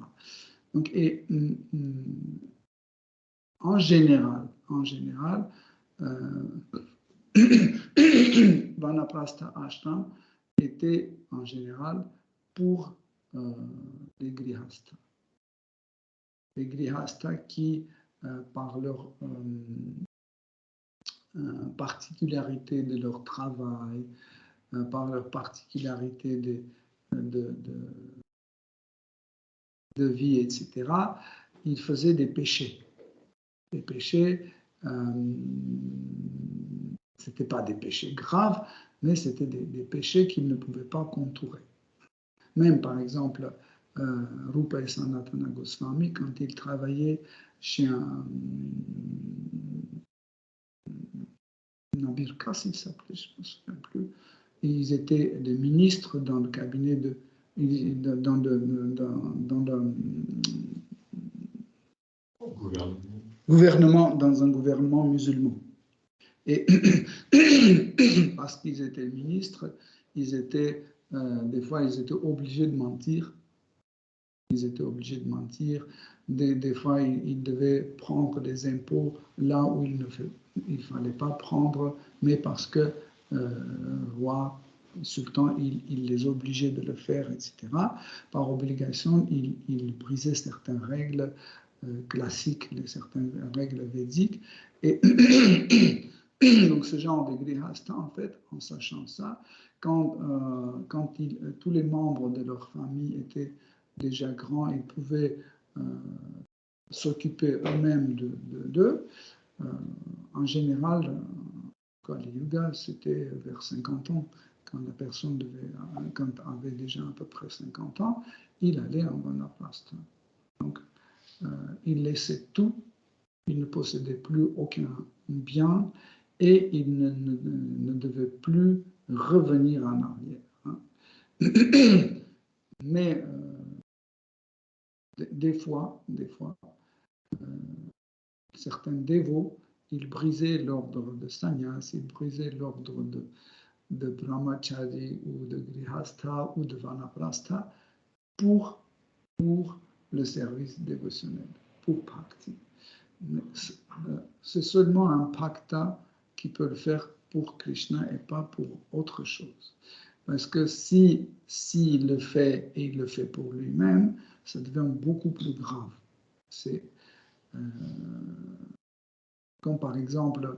Donc, en général, Vanaprastha Ashram était en général pour les grihasthas. Les grihasthas qui, par leur particularité de leur travail, par leur particularité de vie, etc., ils faisaient des péchés. Les péchés, ce n'étaient pas des péchés graves, mais c'était des péchés qu'ils ne pouvaient pas contourer. Même, par exemple, Rupa et Sanatana Goswami, quand ils travaillaient chez un Nabirkas, il s'appelait, je ne me souviens plus, ils étaient des ministres dans le cabinet dans un gouvernement musulman. Et parce qu'ils étaient ministres, des fois, ils étaient obligés de mentir. Des fois, ils devaient prendre des impôts là où il ne fallait pas prendre, mais parce que roi, sultan, il les obligeait de le faire, etc. Par obligation, il brisait certaines règles classiques, certaines règles védiques. Et donc, ce genre de grihastha, en fait, en sachant ça, quand tous les membres de leur famille étaient déjà grands, ils pouvaient s'occuper eux-mêmes d'eux. En général, les yugas, c'était vers 50 ans. Quand la personne avait déjà à peu près 50 ans, il allait en vanaprastha. Donc, il laissait tout, il ne possédait plus aucun bien et il ne devait plus revenir en arrière. Hein. Mais des fois, certains dévots, ils brisaient l'ordre de sannyas, ils brisaient l'ordre de brahmachari ou de grihastha ou de vanaprastha pour le service dévotionnel, pour bhakti. C'est seulement un bhakta qui peut le faire pour Krishna et pas pour autre chose. Parce que s'il le fait et il le fait pour lui-même, ça devient beaucoup plus grave. C'est comme par exemple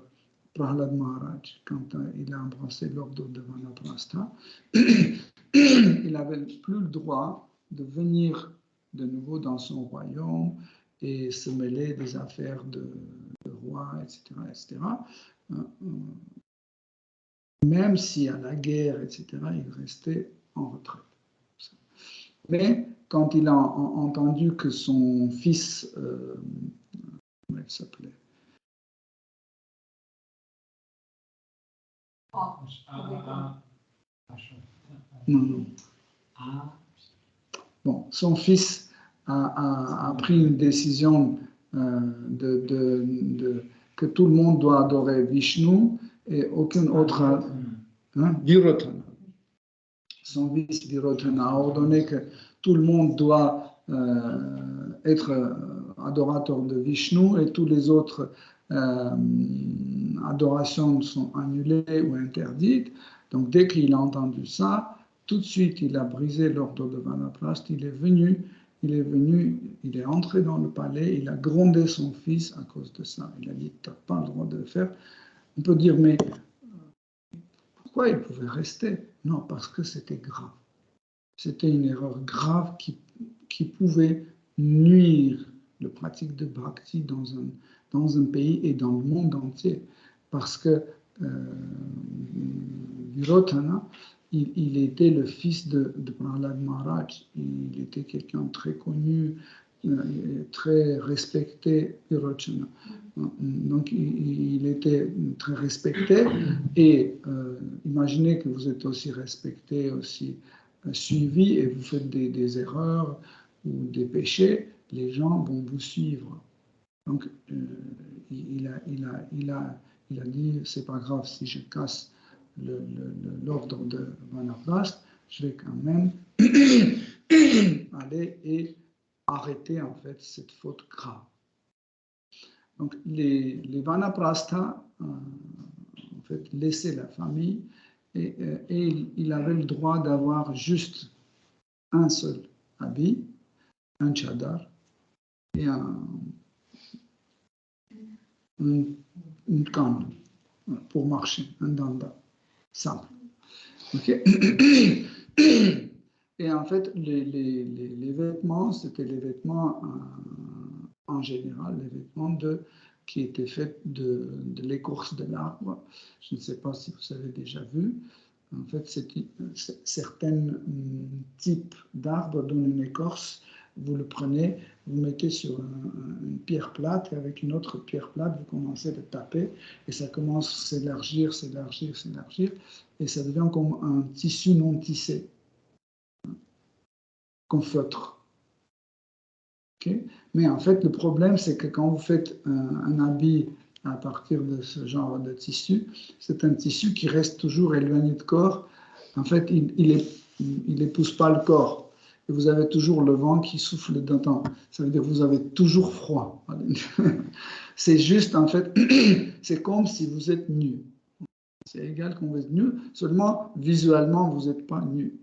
Prahlad Maharaj, quand il a embrassé l'ordre de Vanaprastha, il n'avait plus le droit de venir de nouveau dans son royaume et se mêler des affaires de roi, etc., etc. Même si à la guerre, etc., il restait en retraite. Mais quand il a entendu que son fils, comment il s'appelait? Non. Bon, son fils a pris une décision que tout le monde doit adorer Vishnu et aucun autre. Virotana. Son fils Virotana a ordonné que tout le monde doit être adorateur de Vishnu et tous les autres adorations sont annulées ou interdites. Donc dès qu'il a entendu ça, tout de suite il a brisé l'ordre de Vanaprastha, il est entré dans le palais, il a grondé son fils à cause de ça. Il a dit, tu n'as pas le droit de le faire. On peut dire, mais pourquoi il pouvait rester? Non, parce que c'était grave. C'était une erreur grave qui pouvait nuire la pratique de bhakti dans un pays et dans le monde entier. Parce que Virotana, il était le fils de Prahlad Maharaj. Il était quelqu'un de très connu, très respecté, Virotana. Donc, il était très respecté. Et imaginez que vous êtes aussi respecté, aussi suivi, et vous faites des erreurs ou des péchés, les gens vont vous suivre. Donc, il a dit, c'est pas grave si je casse l'ordre de Vanaprastha, je vais quand même aller et arrêter en fait cette faute grave. Donc, les Vanaprastha en fait laissaient la famille et il avait le droit d'avoir juste un seul habit, un chadar et une canne pour marcher, un danda simple. Okay. Et en fait, les vêtements, c'était les vêtements en général, les vêtements qui étaient faits de l'écorce de l'arbre. Je ne sais pas si vous avez déjà vu. En fait, certains types d'arbres donnent une écorce. Vous le prenez, vous mettez sur une pierre plate, et avec une autre pierre plate, vous commencez à le taper, et ça commence à s'élargir, et ça devient comme un tissu non tissé, comme feutre. Okay? Mais en fait, le problème, c'est que quand vous faites un habit à partir de ce genre de tissu, c'est un tissu qui reste toujours éloigné de corps. En fait, il n'épouse pas le corps. Et vous avez toujours le vent qui souffle dedans. Ça veut dire que vous avez toujours froid. C'est juste, en fait, c'est comme si vous êtes nu. C'est égal quand vous êtes nu, seulement visuellement, vous n'êtes pas nu.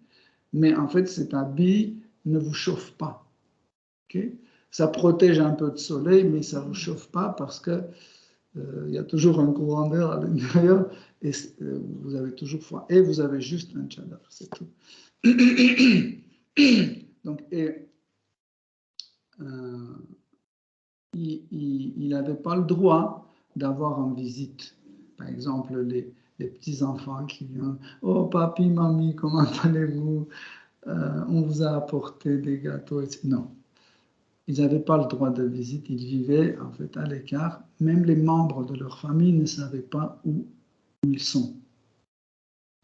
Mais en fait, cet habit ne vous chauffe pas. Okay? Ça protège un peu de soleil, mais ça ne vous chauffe pas parce que il y a toujours un courant d'air à l'intérieur et vous avez toujours froid. Et vous avez juste un chadar, c'est tout. Donc, il n'avait pas le droit d'avoir en visite. Par exemple, les petits-enfants qui viennent, « Oh, papi, mamie, comment allez-vous? On vous a apporté des gâteaux. » Non, ils n'avaient pas le droit de visite, ils vivaient en fait à l'écart. Même les membres de leur famille ne savaient pas où ils sont.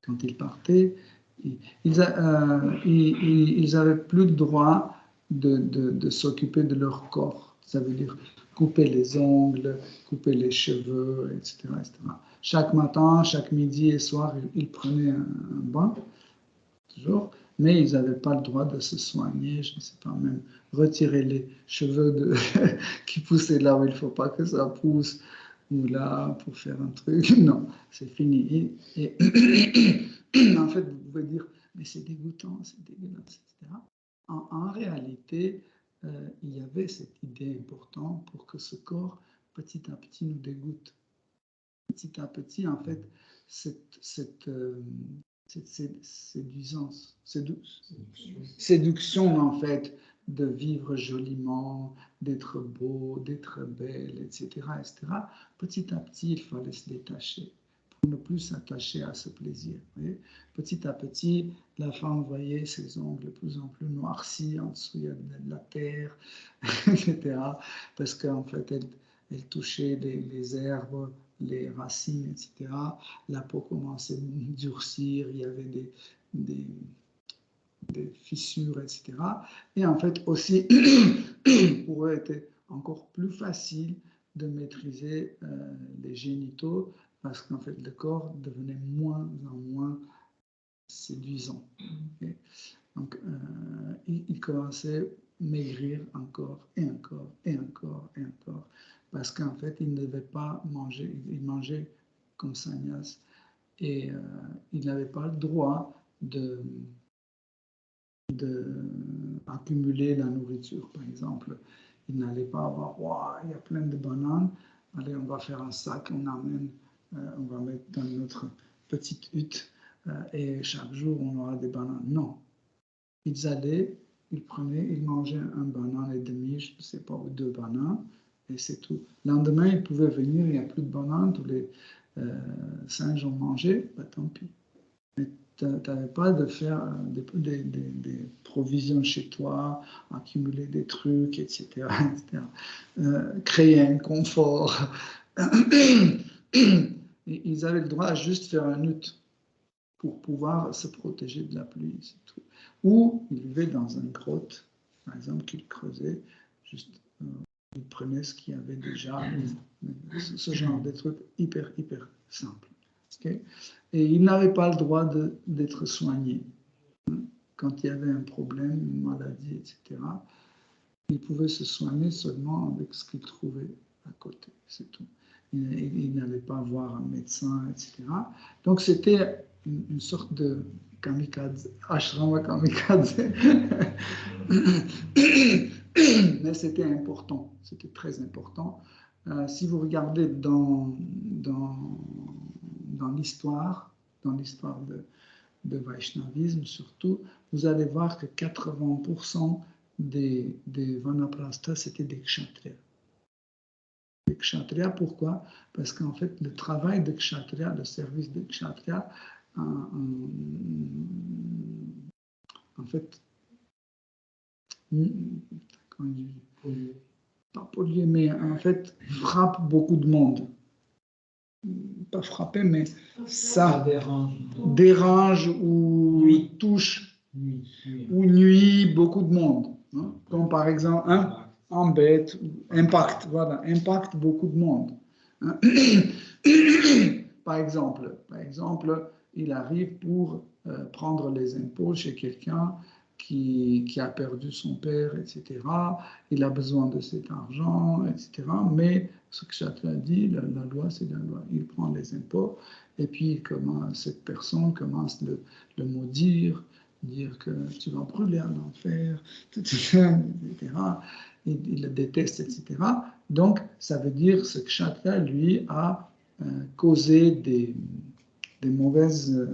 Quand ils partaient, ils n'avaient plus le droit de s'occuper de leur corps. Ça veut dire couper les ongles, couper les cheveux, etc., etc. Chaque matin, chaque midi et soir, ils prenaient un bain, toujours, mais ils n'avaient pas le droit de se soigner, je ne sais pas, même retirer les cheveux qui poussaient là où il ne faut pas que ça pousse, ou là pour faire un truc. Non, c'est fini. Et en fait, vous pouvez dire, mais c'est dégoûtant, c'est dégueulasse, etc. En réalité, il y avait cette idée importante pour que ce corps, petit à petit, nous dégoûte. Petit à petit, en fait, cette séduction, en fait, de vivre joliment, d'être beau, d'être belle, etc., etc. Petit à petit, il fallait se détacher pour ne plus s'attacher à ce plaisir. Petit à petit, la femme voyait ses ongles de plus en plus noircis, en dessous il y a de la terre, etc. Parce qu'en fait, elle touchait les herbes, les racines, etc. La peau commençait à durcir, il y avait des fissures, etc. Et en fait aussi, pour eux, était encore plus facile de maîtriser les génitaux parce qu'en fait, le corps devenait moins en moins séduisant. Okay. Donc, il commençait à maigrir encore et encore et encore et encore parce qu'en fait, il ne devait pas manger, il mangeait comme sannyas et il n'avait pas le droit accumuler la nourriture. Par exemple, il n'allait pas avoir, wow, il y a plein de bananes, allez, on va faire un sac, on amène, on va mettre dans notre petite hutte et chaque jour on aura des bananes. Non, ils allaient, ils prenaient, ils mangeaient un banane et demi, je ne sais pas, ou 2 bananes, et c'est tout. Le lendemain, ils pouvaient venir, il n'y a plus de bananes, tous les singes ont mangé, bah, tant pis. Mais tu n'avais pas de faire des provisions chez toi, accumuler des trucs, etc. etc. Créer un confort. Ils avaient le droit à juste faire un hutte pour pouvoir se protéger de la pluie, c'est tout. Ou ils vivaient dans une grotte, par exemple, qu'ils creusaient, juste ils prenaient ce qu'il y avait déjà, ce genre de trucs hyper, hyper simples. Okay? Et ils n'avaient pas le droit d'être soignés. Quand il y avait un problème, une maladie, etc., ils pouvaient se soigner seulement avec ce qu'ils trouvaient à côté, c'est tout. Ils n'allaient pas voir un médecin, etc. Donc c'était une sorte de kamikaze, ashrama kamikaze. Mais c'était important, c'était très important. Si vous regardez dans l'histoire de Vaishnavisme surtout, vous allez voir que 80% des Vanaprastha, c'était des kshatriyas. Les kshatriyas, pourquoi? Parce qu'en fait, le travail de kshatriya, le service de kshatriya, en fait, pas pollué, mais en fait, frappe beaucoup de monde. Pas frapper, mais ça dérange ou touche ou nuit beaucoup de monde. Hein? Comme par exemple, embête, impacte, voilà, impacte beaucoup de monde. Hein? Par exemple, il arrive pour prendre les impôts chez quelqu'un qui a perdu son père, etc. Il a besoin de cet argent, etc. Mais ce que chacun dit, la loi, c'est la loi. Il prend les impôts et puis cette personne commence à le maudire, dire que tu vas brûler en enfer, etc. Il le déteste, etc. Donc, ça veut dire que ce que chacun, lui, a causé des mauvaises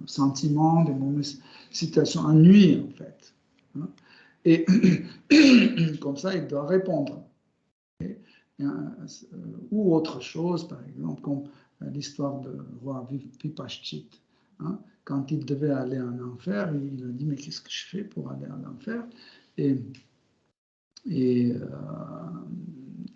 sentiments, des mauvaises situations, ennui en fait. Hein? Et comme ça, il doit répondre. Ou autre chose, par exemple, comme l'histoire du roi Vipashchit. Hein, quand il devait aller en enfer, il a dit, mais qu'est-ce que je fais pour aller en enfer? Et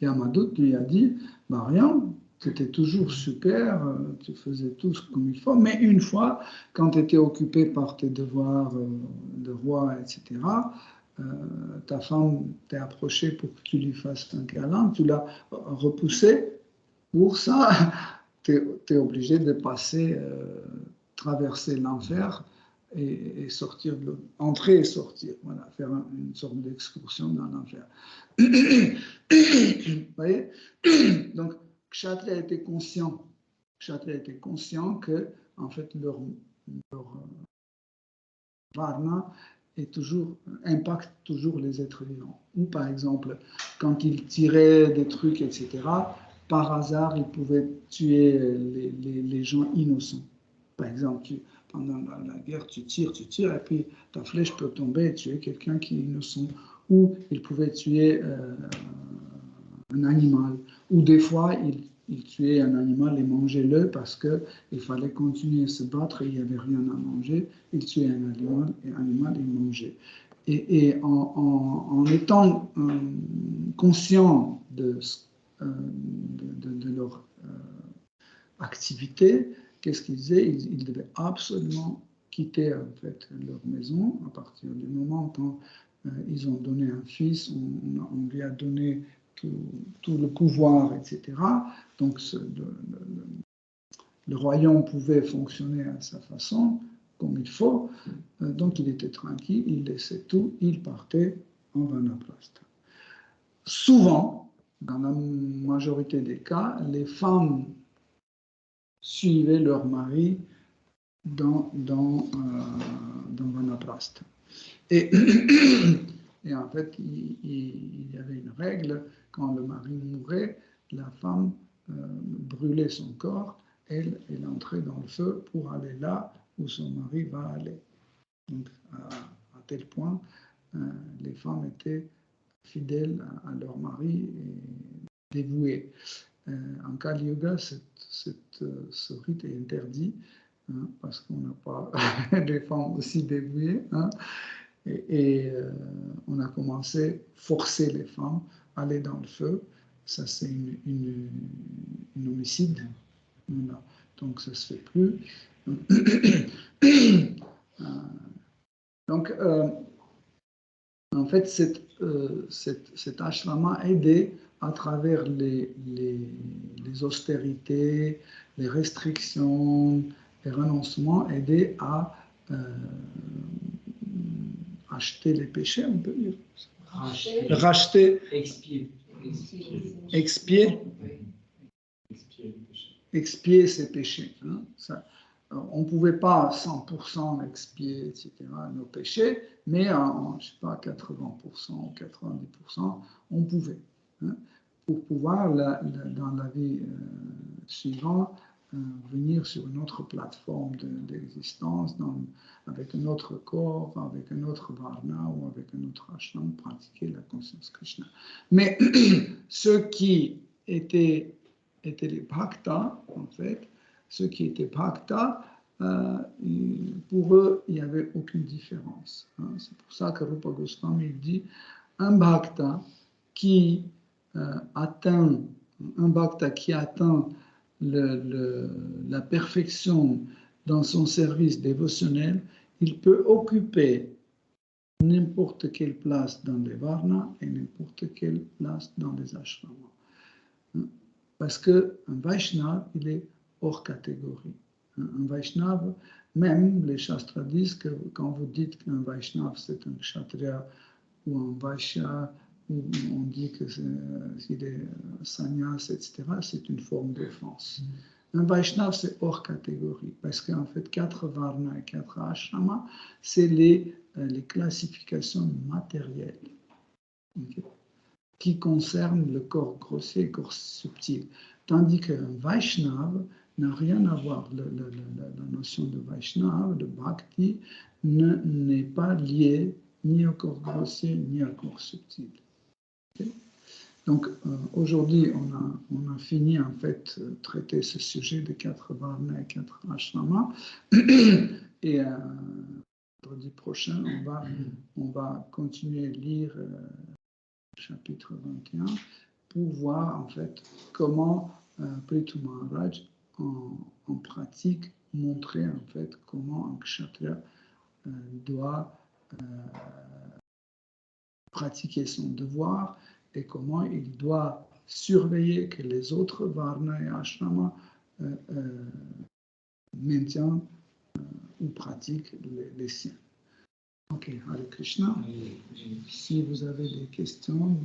Yamadut lui a dit, bah rien, tu étais toujours super, tu faisais tout comme il faut, mais une fois, quand tu étais occupé par tes devoirs de roi, etc., ta femme t'est approchée pour que tu lui fasses un câlin, tu l'as repoussé. Pour ça, tu es obligé de passer, traverser l'enfer et sortir, entrer et sortir, voilà, faire une sorte d'excursion dans l'enfer. Vous voyez? Donc, Kshatriya était conscient que, en fait, leur Varna impacte toujours les êtres vivants. Ou par exemple, quand ils tiraient des trucs, etc., par hasard, ils pouvaient tuer les gens innocents. Par exemple, pendant la guerre, tu tires, et puis ta flèche peut tomber et tuer quelqu'un qui est innocent. Ou ils pouvaient tuer un animal. Ou des fois, ils tuaient un animal et mangeaient-le parce qu'il fallait continuer à se battre et il n'y avait rien à manger. Ils tuaient un animal et ils mangeaient. Et en étant conscient de leur activité, qu'est-ce qu'ils faisaient? Ils devaient absolument quitter en fait leur maison à partir du moment quand ils ont donné un fils, on lui a donné tout le pouvoir, etc. Donc le royaume pouvait fonctionner à sa façon, comme il faut. Donc il était tranquille, il laissait tout, il partait en Vanaprastha. Souvent, dans la majorité des cas, les femmes suivaient leur mari dans Vanaprastha. Et en fait, il y avait une règle, quand le mari mourait, la femme brûlait son corps, elle entrait dans le feu pour aller là où son mari va aller. Donc, à tel point, les femmes étaient fidèles à leur mari et dévouées. En Kali Yuga, ce rite est interdit, hein, parce qu'on n'a pas des femmes aussi dévouées. Hein, et on a commencé à forcer les femmes à aller dans le feu. Ça, c'est une homicide. Voilà. Donc, ça ne se fait plus. Donc, en fait, cet ashrama a aidé à travers les austérités, les restrictions, les renoncements, aider à acheter les péchés, on peut dire. Racheter. Expier ses péchés. Hein, ça, on ne pouvait pas à 100% expier, etc., nos péchés, mais en, je sais pas, 80% ou 90%, on pouvait. Hein, pour pouvoir, dans la vie suivante, venir sur une autre plateforme d'existence, avec un autre corps, avec un autre varna ou avec un autre ashram, pratiquer la conscience Krishna. Mais ceux qui étaient les bhaktas, en fait, ceux qui étaient bhaktas, pour eux, il n'y avait aucune différence. Hein. C'est pour ça que Rupa Goswami dit un bhakta qui atteint la perfection dans son service dévotionnel, il peut occuper n'importe quelle place dans les varnas et n'importe quelle place dans les ashramas. Parce qu'un Vaishnava, il est hors catégorie. Un Vaishnava, même les Shastras disent que quand vous dites qu'un Vaishnava c'est un Kshatriya ou un Vaishya, ou on dit qu'il est sannyas, etc., c'est une forme d'offense. Un Vaishnava, c'est hors catégorie, parce qu'en fait, 4 varnas et 4 ashramas, c'est les classifications matérielles, okay, qui concernent le corps grossier et le corps subtil. Tandis qu'un Vaishnava n'a rien à voir. La notion de Vaishnava, de Bhakti, n'est pas liée ni au corps grossier, ni au corps subtil. Okay? Donc, aujourd'hui, on a fini, en fait, traiter ce sujet des 4 varnas et 4 ashramas. Et vendredi prochain, on va continuer à lire le chapitre 21 pour voir, en fait, comment Prithu Maharaj, en pratique, montrer, en fait, comment un kshatriya doit pratiquer son devoir et comment il doit surveiller que les autres varnas et ashramas maintiennent ou pratiquent les siens. Ok, Hare Krishna. Si vous avez des questions.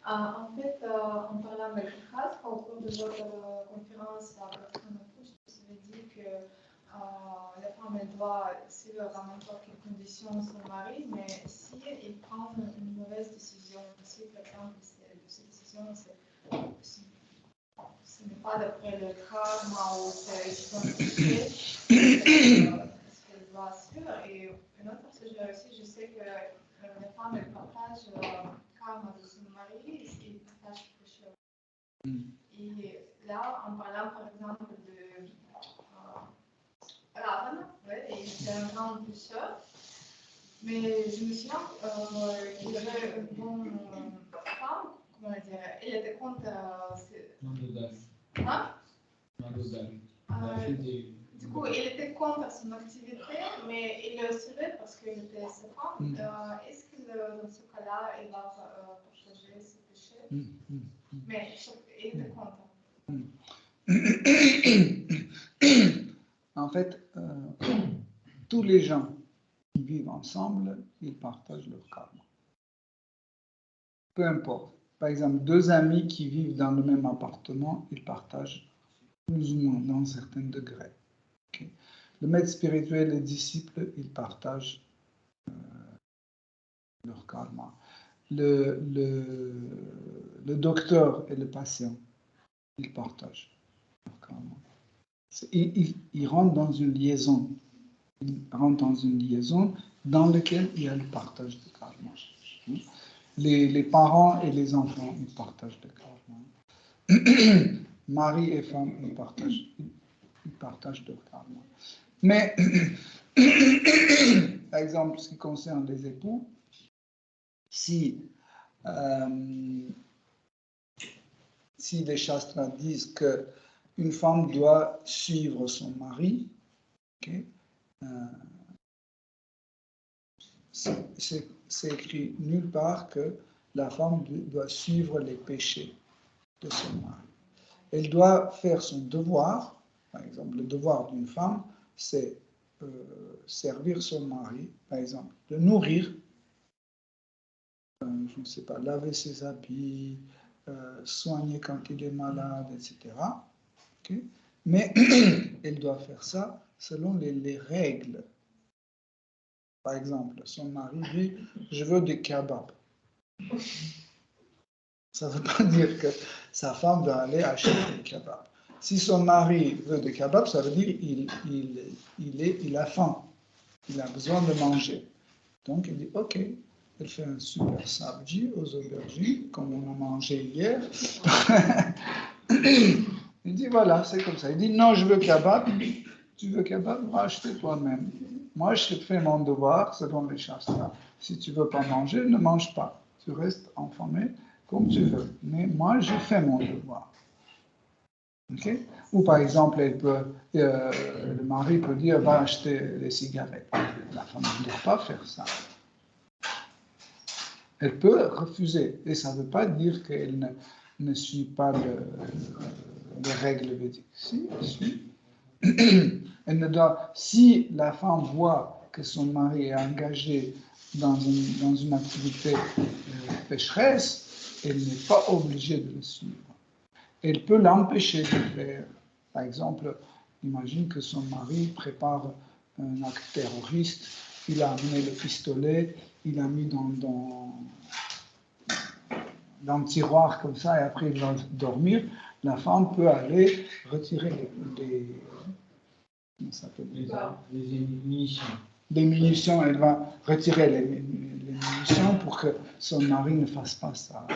En fait, en parlant avec Khas, au cours de votre conférence à Bertrand-Pouche, vous avez dit que la femme elle doit suivre dans n'importe quelle condition son mari, mais si il prend une mauvaise décision, si par exemple cette décision, ce n'est pas d'après le karma ou c'est son péché, est-ce qu'elle doit suivre? Et une autre sujet aussi, je sais que la femme elle partage le karma de son mari et il partage le péché. Et là, en parlant par exemple de Ravana, ouais, il était un grand pécheur, mais je me souviens qu'il avait une bonne femme, comment dire, elle était contre. Hein? Du coup, il était contre son activité, mais il le suivait parce qu'il était sa femme. Est-ce que dans ce cas-là, il va partager ses péchés? Mais il était contre. En fait, tous les gens qui vivent ensemble, ils partagent leur karma. Peu importe. Par exemple, 2 amis qui vivent dans le même appartement, ils partagent plus ou moins dans certains degrés. Okay? Le maître spirituel et les disciples, ils partagent leur karma. Le docteur et le patient, ils partagent leur karma. Ils rentrent dans une liaison. Ils rentrent dans une liaison dans laquelle il y a le partage de karma. Les parents et les enfants, ils partagent le karma. Mari et femme, ils partagent leur karma. Mais, par exemple, ce qui concerne les époux, si les shastras disent qu'une femme doit suivre son mari, okay, c'est écrit nulle part que la femme doit suivre les péchés de son mari. Elle doit faire son devoir. Par exemple, le devoir d'une femme, c'est servir son mari, par exemple, le nourrir, je ne sais pas, laver ses habits, soigner quand il est malade, etc. Okay? Mais elle doit faire ça selon les règles. Par exemple, son mari dit « je veux des kebabs ». Ça ne veut pas dire que sa femme doit aller acheter des kebabs. Si son mari veut des kebabs, ça veut dire qu'il a faim, il a besoin de manger. Donc il dit « ok ». Elle fait un super sabji aux aubergines, comme on a mangé hier. Il dit voilà, c'est comme ça. Il dit non, je veux kebab. Tu veux kebab, va acheter toi-même. Moi, je fais mon devoir selon les shastras. Si tu ne veux pas manger, ne mange pas. Tu restes enfamé comme tu veux. Mais moi, je fais mon devoir. Okay? Ou par exemple, le mari peut dire va acheter des cigarettes. La femme ne doit pas faire ça. Elle peut refuser, et ça ne veut pas dire qu'elle ne suit pas les règles védiques. Si, elle suit. Elle ne doit, si la femme voit que son mari est engagé dans une activité pécheresse, elle n'est pas obligée de le suivre. Elle peut l'empêcher de le faire. Par exemple, imagine que son mari prépare un acte terroriste, il a amené le pistolet, il l'a mis dans le tiroir comme ça, et après il va dormir. La femme peut aller retirer les munitions. des munitions, elle va retirer les munitions pour que son mari ne fasse pas ça.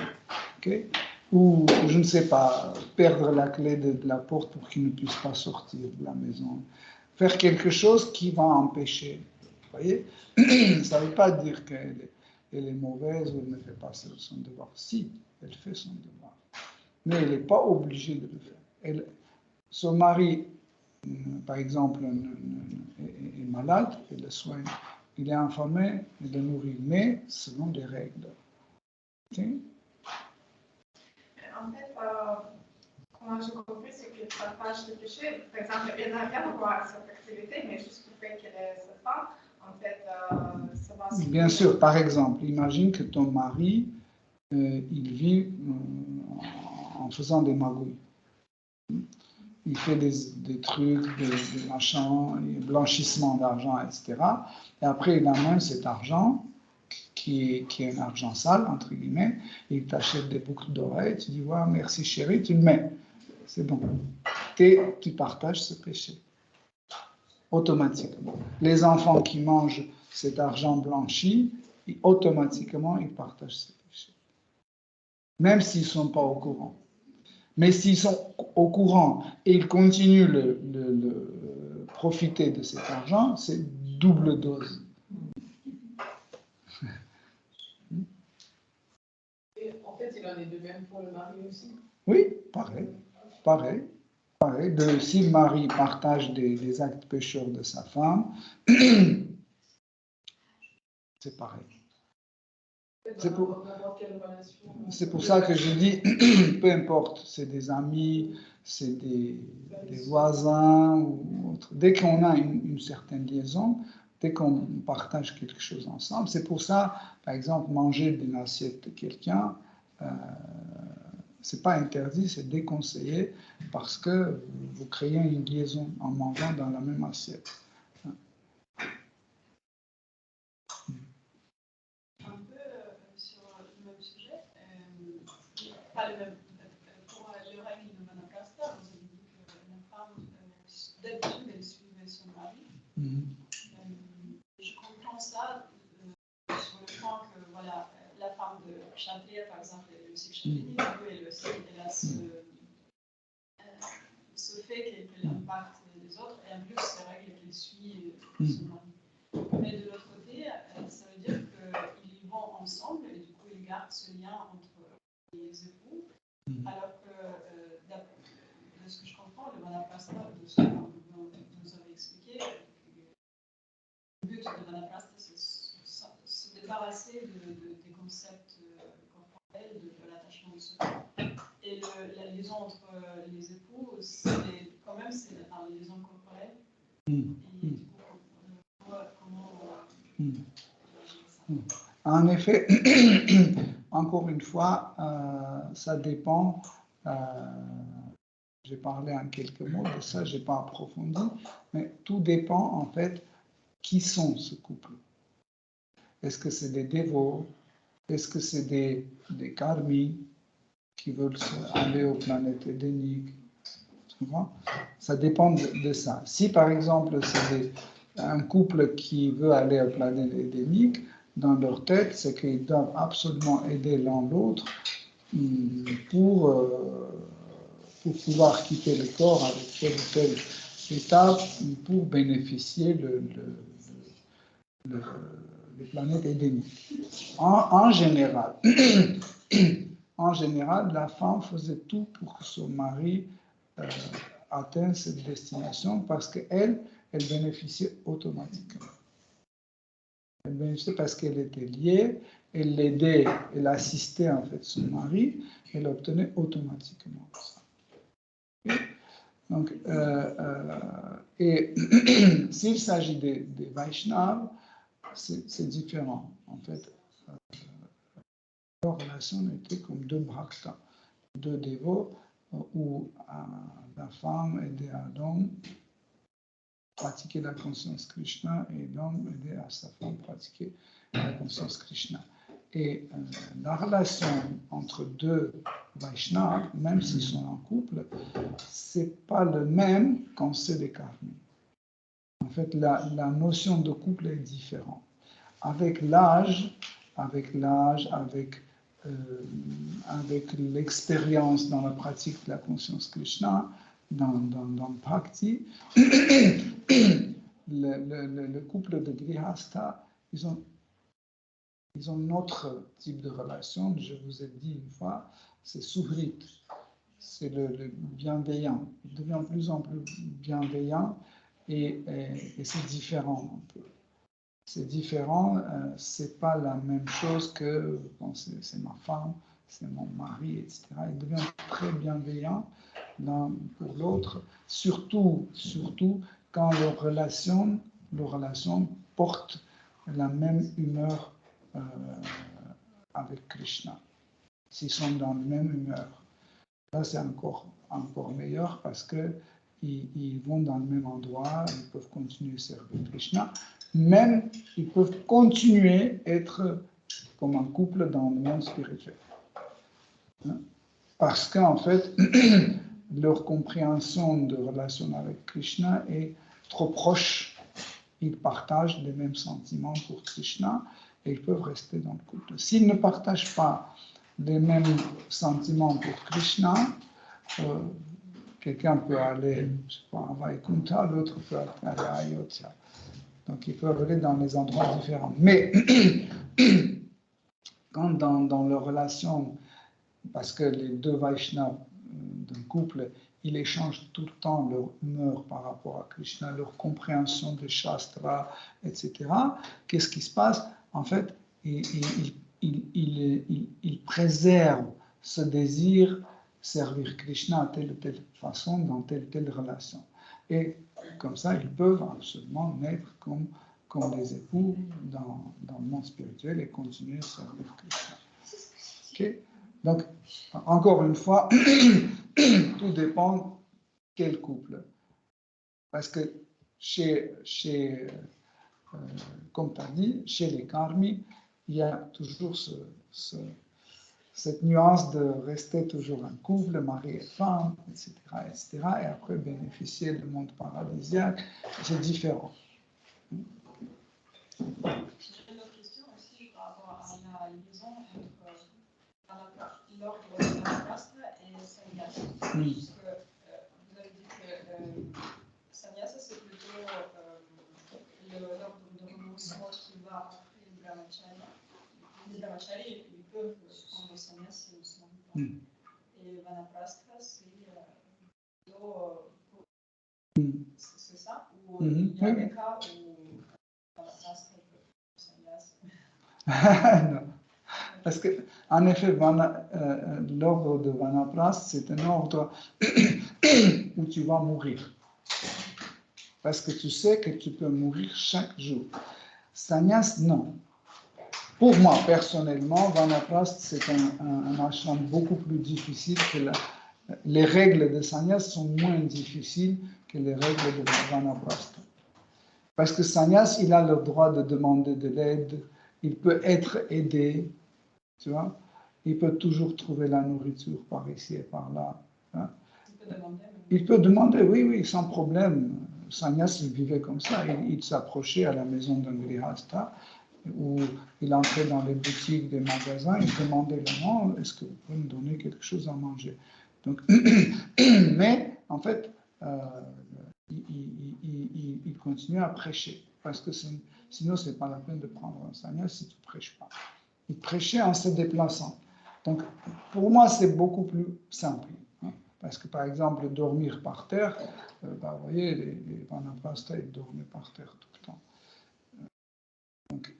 Okay? Ou, je ne sais pas, perdre la clé de la porte pour qu'il ne puisse pas sortir de la maison. Faire quelque chose qui va empêcher. Vous voyez? Ça ne veut pas dire qu'elle est mauvaise ou elle ne fait pas son devoir. Si, elle fait son devoir. Mais elle n'est pas obligée de le faire. Son mari, par exemple, est malade, elle le soigne. Il est affamé, il le nourrit, mais selon les règles. Okay? En fait, comment j'ai compris, c'est que le partage de péché, par exemple, il n'a rien à voir avec cette activité, mais juste le fait qu'elle est sa femme, en fait, ça va se... Bien sûr, par exemple, imagine que ton mari, il vit en faisant des magouilles. Il fait des trucs, des machins, blanchissement d'argent, etc. Et après, il amène cet argent, qui est un argent sale, entre guillemets, il t'achète des boucles d'oreilles, tu dis, ouais, merci chérie, tu le mets. C'est bon. Tu partages ce péché. Automatiquement. Les enfants qui mangent cet argent blanchi, automatiquement, ils partagent ce péché. Même s'ils ne sont pas au courant. Mais s'ils sont au courant et ils continuent de profiter de cet argent, c'est double dose. Et en fait, il en est de même pour le mari aussi. Oui, pareil. Si le mari partage des actes pécheurs de sa femme, c'est pareil. C'est pour ça que je dis, peu importe, c'est des amis, c'est des voisins ou autre. Dès qu'on a une certaine liaison, dès qu'on partage quelque chose ensemble, c'est pour ça, par exemple, manger d'une assiette de quelqu'un, c'est pas interdit, c'est déconseillé parce que vous créez une liaison en mangeant dans la même assiette. Un peu sur le même sujet, pas le même, pour les règles de Madagascar, vous avez dit que la femme, d'habitude, elle suivait son mari. Je comprends ça sur le point que voilà, la femme de Châtelet, par exemple, elle est aussi châtelaine, elle a ce fait qu'elle impacte les autres, et en plus, c'est règle qu'elle suit son mari. Mais de l'autre côté, ça veut dire qu'ils vont ensemble, et du coup, ils gardent ce lien entre les époux, alors que, de ce que je comprends, le Madagascar, de ce que vous nous avez expliqué, le but de Madagascar, c'est se débarrasser des concepts corporels, de l'attachement de soi. Et la liaison entre les époux, quand même, c'est la liaison corporelle. Et du coup, comment ça? En effet, encore une fois, ça dépend. J'ai parlé en quelques mots de ça, je n'ai pas approfondi, mais tout dépend en fait qui sont ce couple. Est-ce que c'est des dévots? Est-ce que c'est des karmis qui veulent aller aux planètes édéniques? Ça dépend de ça. Si par exemple c'est un couple qui veut aller aux planètes édéniques, dans leur tête, c'est qu'ils doivent absolument aider l'un l'autre pour pouvoir quitter le corps avec telle ou telle étape pour bénéficier les planètes édéniques. En général, la femme faisait tout pour que son mari atteigne cette destination parce qu'elle bénéficiait automatiquement. Elle bénéficiait parce qu'elle était liée, elle l'aidait, elle assistait en fait son mari, elle obtenait automatiquement ça. Donc, et s'il s'agit des Vaishnavas, c'est différent. En fait, leur relation était comme deux bhaktas, deux dévots, où la femme aidait à l'homme pratiquer la conscience Krishna et l'homme aidait à sa femme pratiquer la conscience Krishna. Et la relation entre deux Vaishnavas, même s'ils sont en couple, c'est pas le même quand c'est des karmis. En fait, la notion de couple est différente. Avec l'âge, avec l'expérience dans la pratique de la conscience Krishna, dans le Bhakti, le couple de Grihastha, ils ont un autre type de relation. Je vous ai dit une fois, c'est Suhrit, c'est le bienveillant. Il devient de plus en plus bienveillant et c'est différent un peu. C'est différent, c'est pas la même chose que bon, c'est ma femme, c'est mon mari, etc. Il devient très bienveillant l'un pour l'autre, surtout quand leur relation porte la même humeur avec Krishna. S'ils sont dans la même humeur, là c'est encore meilleur parce que ils vont dans le même endroit, ils peuvent continuer à servir Krishna. Même, ils peuvent continuer à être comme un couple dans le monde spirituel. Parce qu'en fait, leur compréhension de relation avec Krishna est trop proche. Ils partagent les mêmes sentiments pour Krishna et ils peuvent rester dans le couple. S'ils ne partagent pas les mêmes sentiments pour Krishna, quelqu'un peut aller, je sais pas, à Vaikuntha, l'autre peut aller à Ayodhya. Donc, ils peuvent aller dans des endroits différents. Mais, quand dans leur relation, parce que les deux Vaishnavas d'un couple, ils échangent tout le temps leur humeur par rapport à Krishna, leur compréhension des shastras, etc. Qu'est-ce qui se passe? En fait, ils préservent ce désir servir Krishna à telle ou telle façon, dans telle ou telle relation. Et comme ça, ils peuvent absolument naître comme des époux dans le monde spirituel et continuer à servir Krishna. Okay? Donc, encore une fois, tout dépend quel couple. Parce que comme tu as dit, chez les karmis, il y a toujours cette nuance de rester toujours un couple, mari et femme, etc., etc., et après bénéficier du monde paradisiaque, c'est différent. J'ai une autre question aussi par rapport à la liaison entre l'ordre de Vanapastra et Sannyasa. Puisque vous avez dit que Sannyasa, c'est plutôt l'ordre de renoncement qui va après le Brahmachari. Les Brahmacharis, ils peuvent prendre le Sannyasa et le Samhita. Et Vanapastra, c'est plutôt. C'est ça? Ou il y a des cas où Vanapastra peut prendre le Sannyasa? Non. Parce que, en effet, l'ordre de Vanaprastha, c'est un ordre où tu vas mourir. Parce que tu sais que tu peux mourir chaque jour. Sannyas, non. Pour moi, personnellement, Vanaprastha, c'est un ashram beaucoup plus difficile que les règles de Sannyas sont moins difficiles que les règles de Vanaprastha. Parce que Sannyas, il a le droit de demander de l'aide, il peut être aidé, tu vois, il peut toujours trouver la nourriture par ici et par là. Hein. Il peut demander, oui, sans problème. Sannyas, il vivait comme ça, il s'approchait à la maison d'un grihastha, où il entrait dans les boutiques des magasins, il demandait le nom, est-ce que vous pouvez me donner quelque chose à manger? Donc, mais, en fait, il continuait à prêcher, parce que sinon, ce n'est pas la peine de prendre un sannyas si tu ne prêches pas. Il prêchait en se déplaçant. Donc, pour moi, c'est beaucoup plus simple. Hein, parce que, par exemple, dormir par terre, vous voyez, les Vanaprastha, ils dormaient par terre tout le temps. Donc,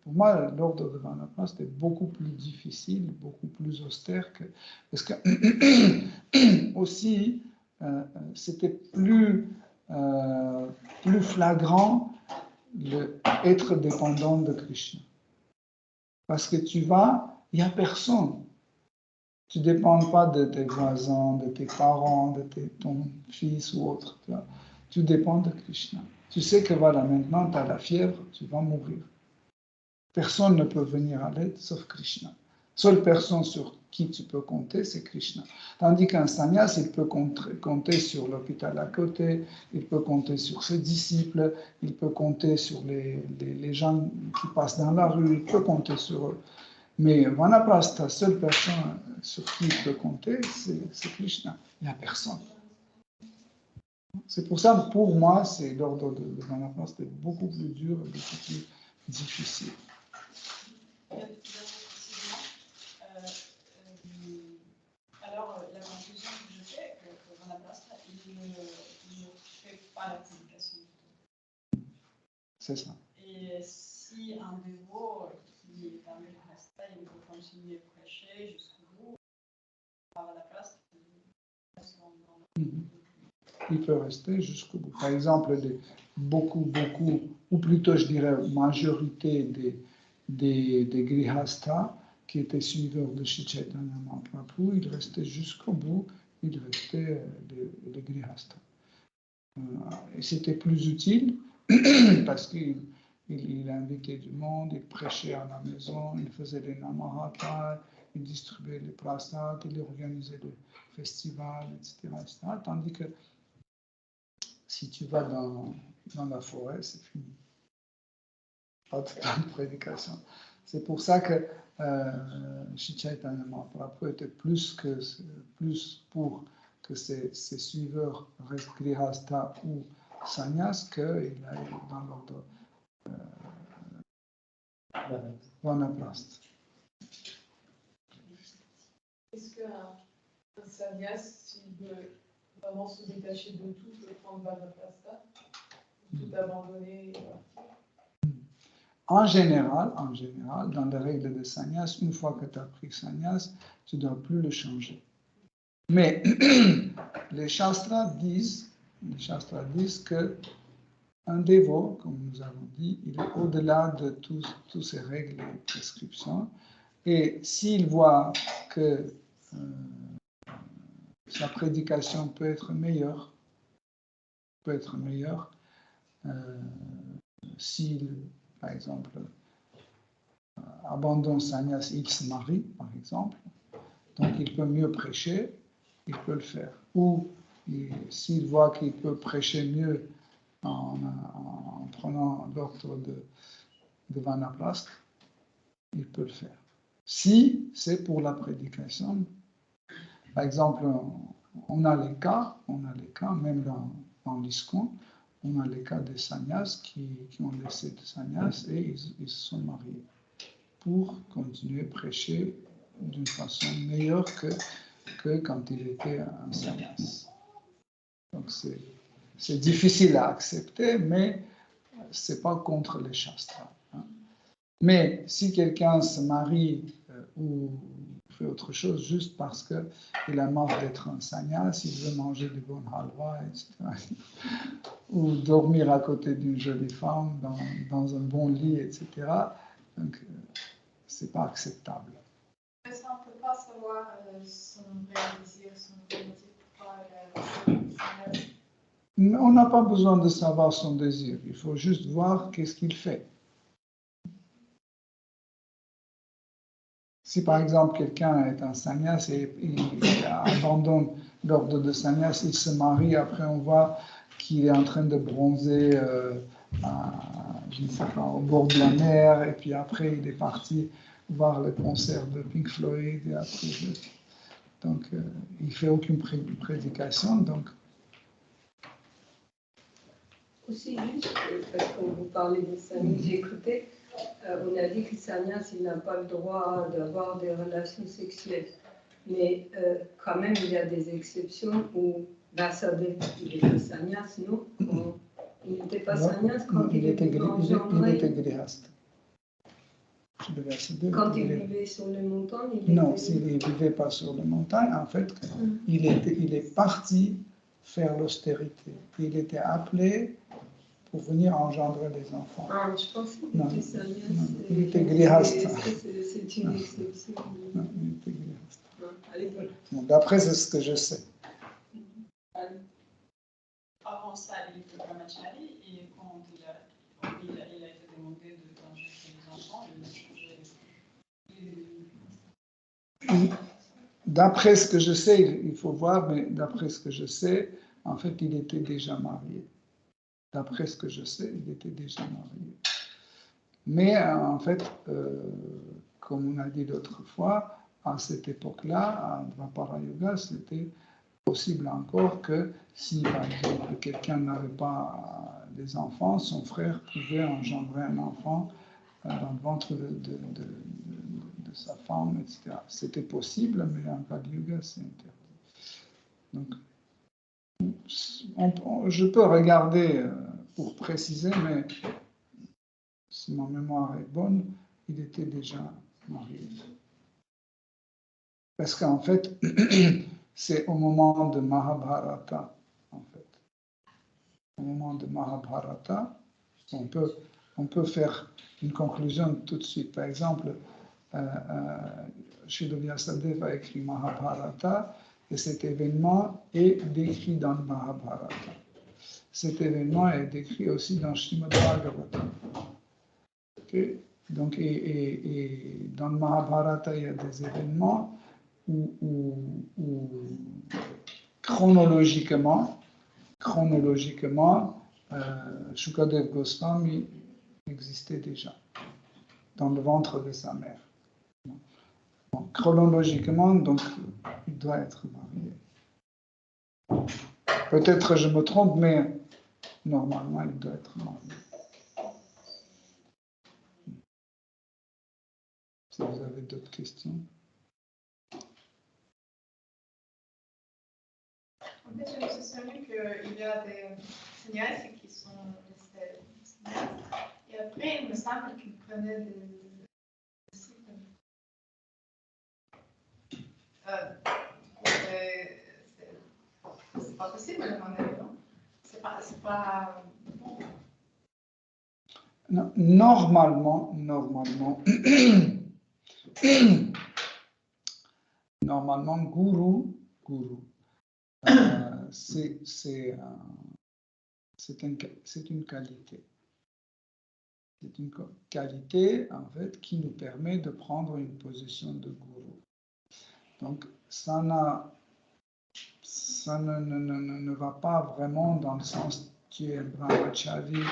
pour moi, l'ordre de Vanaprastha est beaucoup plus difficile, beaucoup plus austère que... Parce que, aussi, c'était plus flagrant être dépendant de Krishna. Parce que il n'y a personne. Tu ne dépends pas de tes voisins, de tes parents, de ton fils ou autre. Tu dépends de Krishna. Tu sais que voilà, maintenant tu as la fièvre, tu vas mourir. Personne ne peut venir à l'aide sauf Krishna. Seule personne qui tu peux compter, c'est Krishna. Tandis qu'un sannyas, il peut compter sur l'hôpital à côté, il peut compter sur ses disciples, il peut compter sur les gens qui passent dans la rue, il peut compter sur eux. Mais Vanaprastha, la seule personne sur qui il peut compter, c'est Krishna. Il n'y a personne. C'est pour ça, pour moi, c'est l'ordre de Vanaprastha est beaucoup plus dur et beaucoup plus difficile. Alors, la conclusion que je fais, que Vanaprastha, il ne fait pas la prédication. C'est ça. Et si un dévot qui est un Grihastha, il veut continuer à prêcher jusqu'au bout, par Vanaprastha, il peut rester jusqu'au bout. Par exemple, beaucoup, ou plutôt je dirais majorité des Grihastha qui étaient suiveurs de Shri Chaitanya Mahaprabhu, ils restaient jusqu'au bout, ils restaient les Grihastha. Et c'était plus utile parce qu'il invitait du monde, il prêchait à la maison, il faisait les Namahatas, il distribuait les prasad, il organisait les festivals, etc., etc. Tandis que si tu vas dans la forêt, c'est fini. Pas de prédication. C'est pour ça que Shri Chaitanya Mahaprabhu était plus pour que ses suiveurs restent grihastha ou sannyas qu'il aille dans l'ordre vanaprastha. Est-ce qu'un sannyas, s'il veut vraiment se détacher de tout, peut prendre Vanaprastha, tout abandonner et partir? En général, dans les règles de sannyas, une fois que tu as pris sannyas, tu ne dois plus le changer. Mais les shastras disent que un dévot, comme nous avons dit, il est au-delà de toutes ces règles et prescriptions. Et s'il voit que sa prédication peut être meilleure, s'il, par exemple, abandonne sannyas, il se marie, par exemple, donc il peut mieux prêcher, il peut le faire. Ou s'il voit qu'il peut prêcher mieux en prenant l'ordre de Vanaprastha, il peut le faire. Si c'est pour la prédication, par exemple, on a les cas, même dans l'ISKCON, on a les cas des sannyas qui ont laissé des sannyas et ils se sont mariés pour continuer à prêcher d'une façon meilleure que quand il était un sannyas. Donc c'est difficile à accepter, mais ce n'est pas contre les shastras. Hein. Mais si quelqu'un se marie ou fait autre chose juste parce qu'il a marre d'être un sannyas, il veut manger du bon halwa, etc., ou dormir à côté d'une jolie femme dans un bon lit, etc., donc ce n'est pas acceptable. Est-ce qu'on ne peut pas savoir son vrai désir, son vrai motif pour On n'a pas besoin de savoir son désir, il faut juste voir qu'est-ce qu'il fait. Si par exemple quelqu'un est un sannyas et il abandonne l'ordre de sannyas, il se marie, après on voit qu'il est en train de bronzer je ne sais pas, au bord de la mer, et puis après il est parti voir le concert de Pink Floyd, et après, donc il ne fait aucune prédication. Donc. Aussi juste, parce que vous parlez de sannyas, j'ai écouté, on a dit que sannyas, il n'a pas le droit d'avoir des relations sexuelles. Mais quand même, il y a des exceptions où Vasudev, il était sannyas, non? Il n'était pas sannyas quand il était engendré. Il était grihastha. Quand il vivait sur les montagnes, Non, s'il ne vivait pas sur les montagnes, en fait, il est parti faire l'austérité. Il était appelé pour venir engendrer des enfants. Ah, je pense qu'il était sannyas. Il était grihastha. C'est une exception. Non, il était grihastha. Allez, voilà. Bon, d'après, c'est ce que je sais. Avant ça, il était brahmachari et quand il a été demandé d'enregistrer les enfants, il a changé. d'après ce que je sais, il faut voir, mais d'après ce que je sais, en fait, il était déjà marié. D'après ce que je sais, il était déjà marié. Mais en fait, comme on a dit l'autre fois, à cette époque-là, à Dvapara Yuga, c'était possible encore que si, par exemple, quelqu'un n'avait pas des enfants, son frère pouvait engendrer un enfant dans le ventre de sa femme, etc. C'était possible, mais en Kali Yuga, c'est interdit. Donc, je peux regarder pour préciser, mais si ma mémoire est bonne, il était déjà marié. Parce qu'en fait, c'est au moment de Mahabharata, en fait. Au moment de Mahabharata, on peut faire une conclusion tout de suite. Par exemple, Srila Vyasadeva a écrit Mahabharata, et cet événement est décrit dans le Mahabharata. Cet événement est décrit aussi dans Srimad Bhagavatam. Okay? Donc, et dans le Mahabharata, il y a des événements où chronologiquement, Shukadev Goswami existait déjà dans le ventre de sa mère. Donc, chronologiquement, donc, il doit être marié. Peut-être je me trompe, mais normalement, il doit être marié. Si vous avez d'autres questions. En fait, je me suis souvenu qu'il y a des sannyasis qui sont restés sannyasis. Et après, il me semble qu'ils prenaient des disciples. C'est pas possible, à mon avis, non? C'est pas bon. Non, normalement, guru, c'est une qualité. C'est une qualité, en fait, qui nous permet de prendre une position de guru. Donc, ça ne va pas vraiment dans le sens tu es un brahmachari,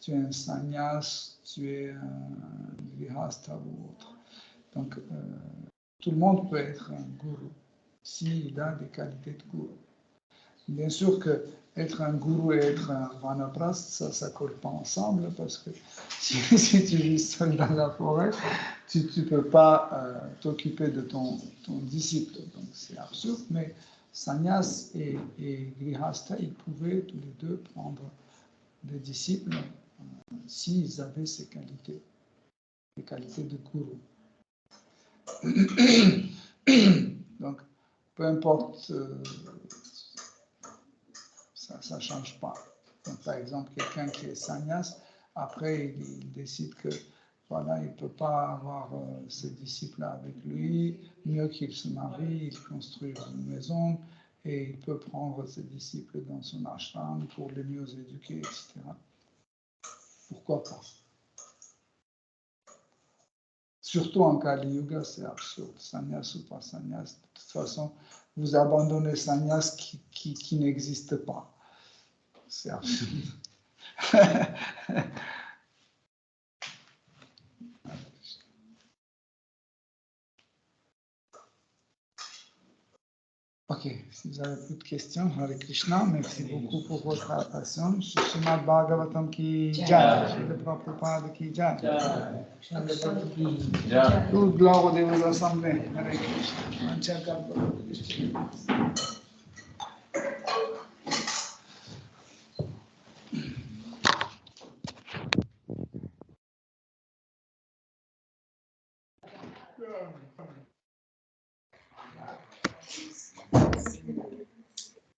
tu es un sannyas, tu es un grihastha ou autre. Donc, tout le monde peut être un gourou s'il a des qualités de gourou. Bien sûr que être un gourou et être un vanaprast, ça ne colle pas ensemble parce que si tu vis seul dans la forêt, tu ne peux pas t'occuper de ton disciple. Donc c'est absurde, mais sannyas et grihastha, ils pouvaient tous les deux prendre des disciples s'ils avaient ces qualités, les qualités de gourou. Donc, peu importe, ça ne change pas. Donc, par exemple, quelqu'un qui est sannyas, après, il décide que voilà, il ne peut pas avoir ses disciples avec lui, mieux qu'il se marie, il construit une maison, et il peut prendre ses disciples dans son ashram pour les mieux éduquer, etc. Pourquoi pas? Surtout en Kali Yuga, c'est absurde. Sannyas ou pas sannyas, de toute façon, vous abandonnez sannyas qui n'existe pas. C'est absurde. Ok, si vous avez plus de questions, Hare Krishna, merci beaucoup pour votre attention. Srimad Bhagavatam ki jai, Srila Prabhupada ki jai. Toute gloire au Dieu de l'Assemblée, Hare Krishna. Yeah.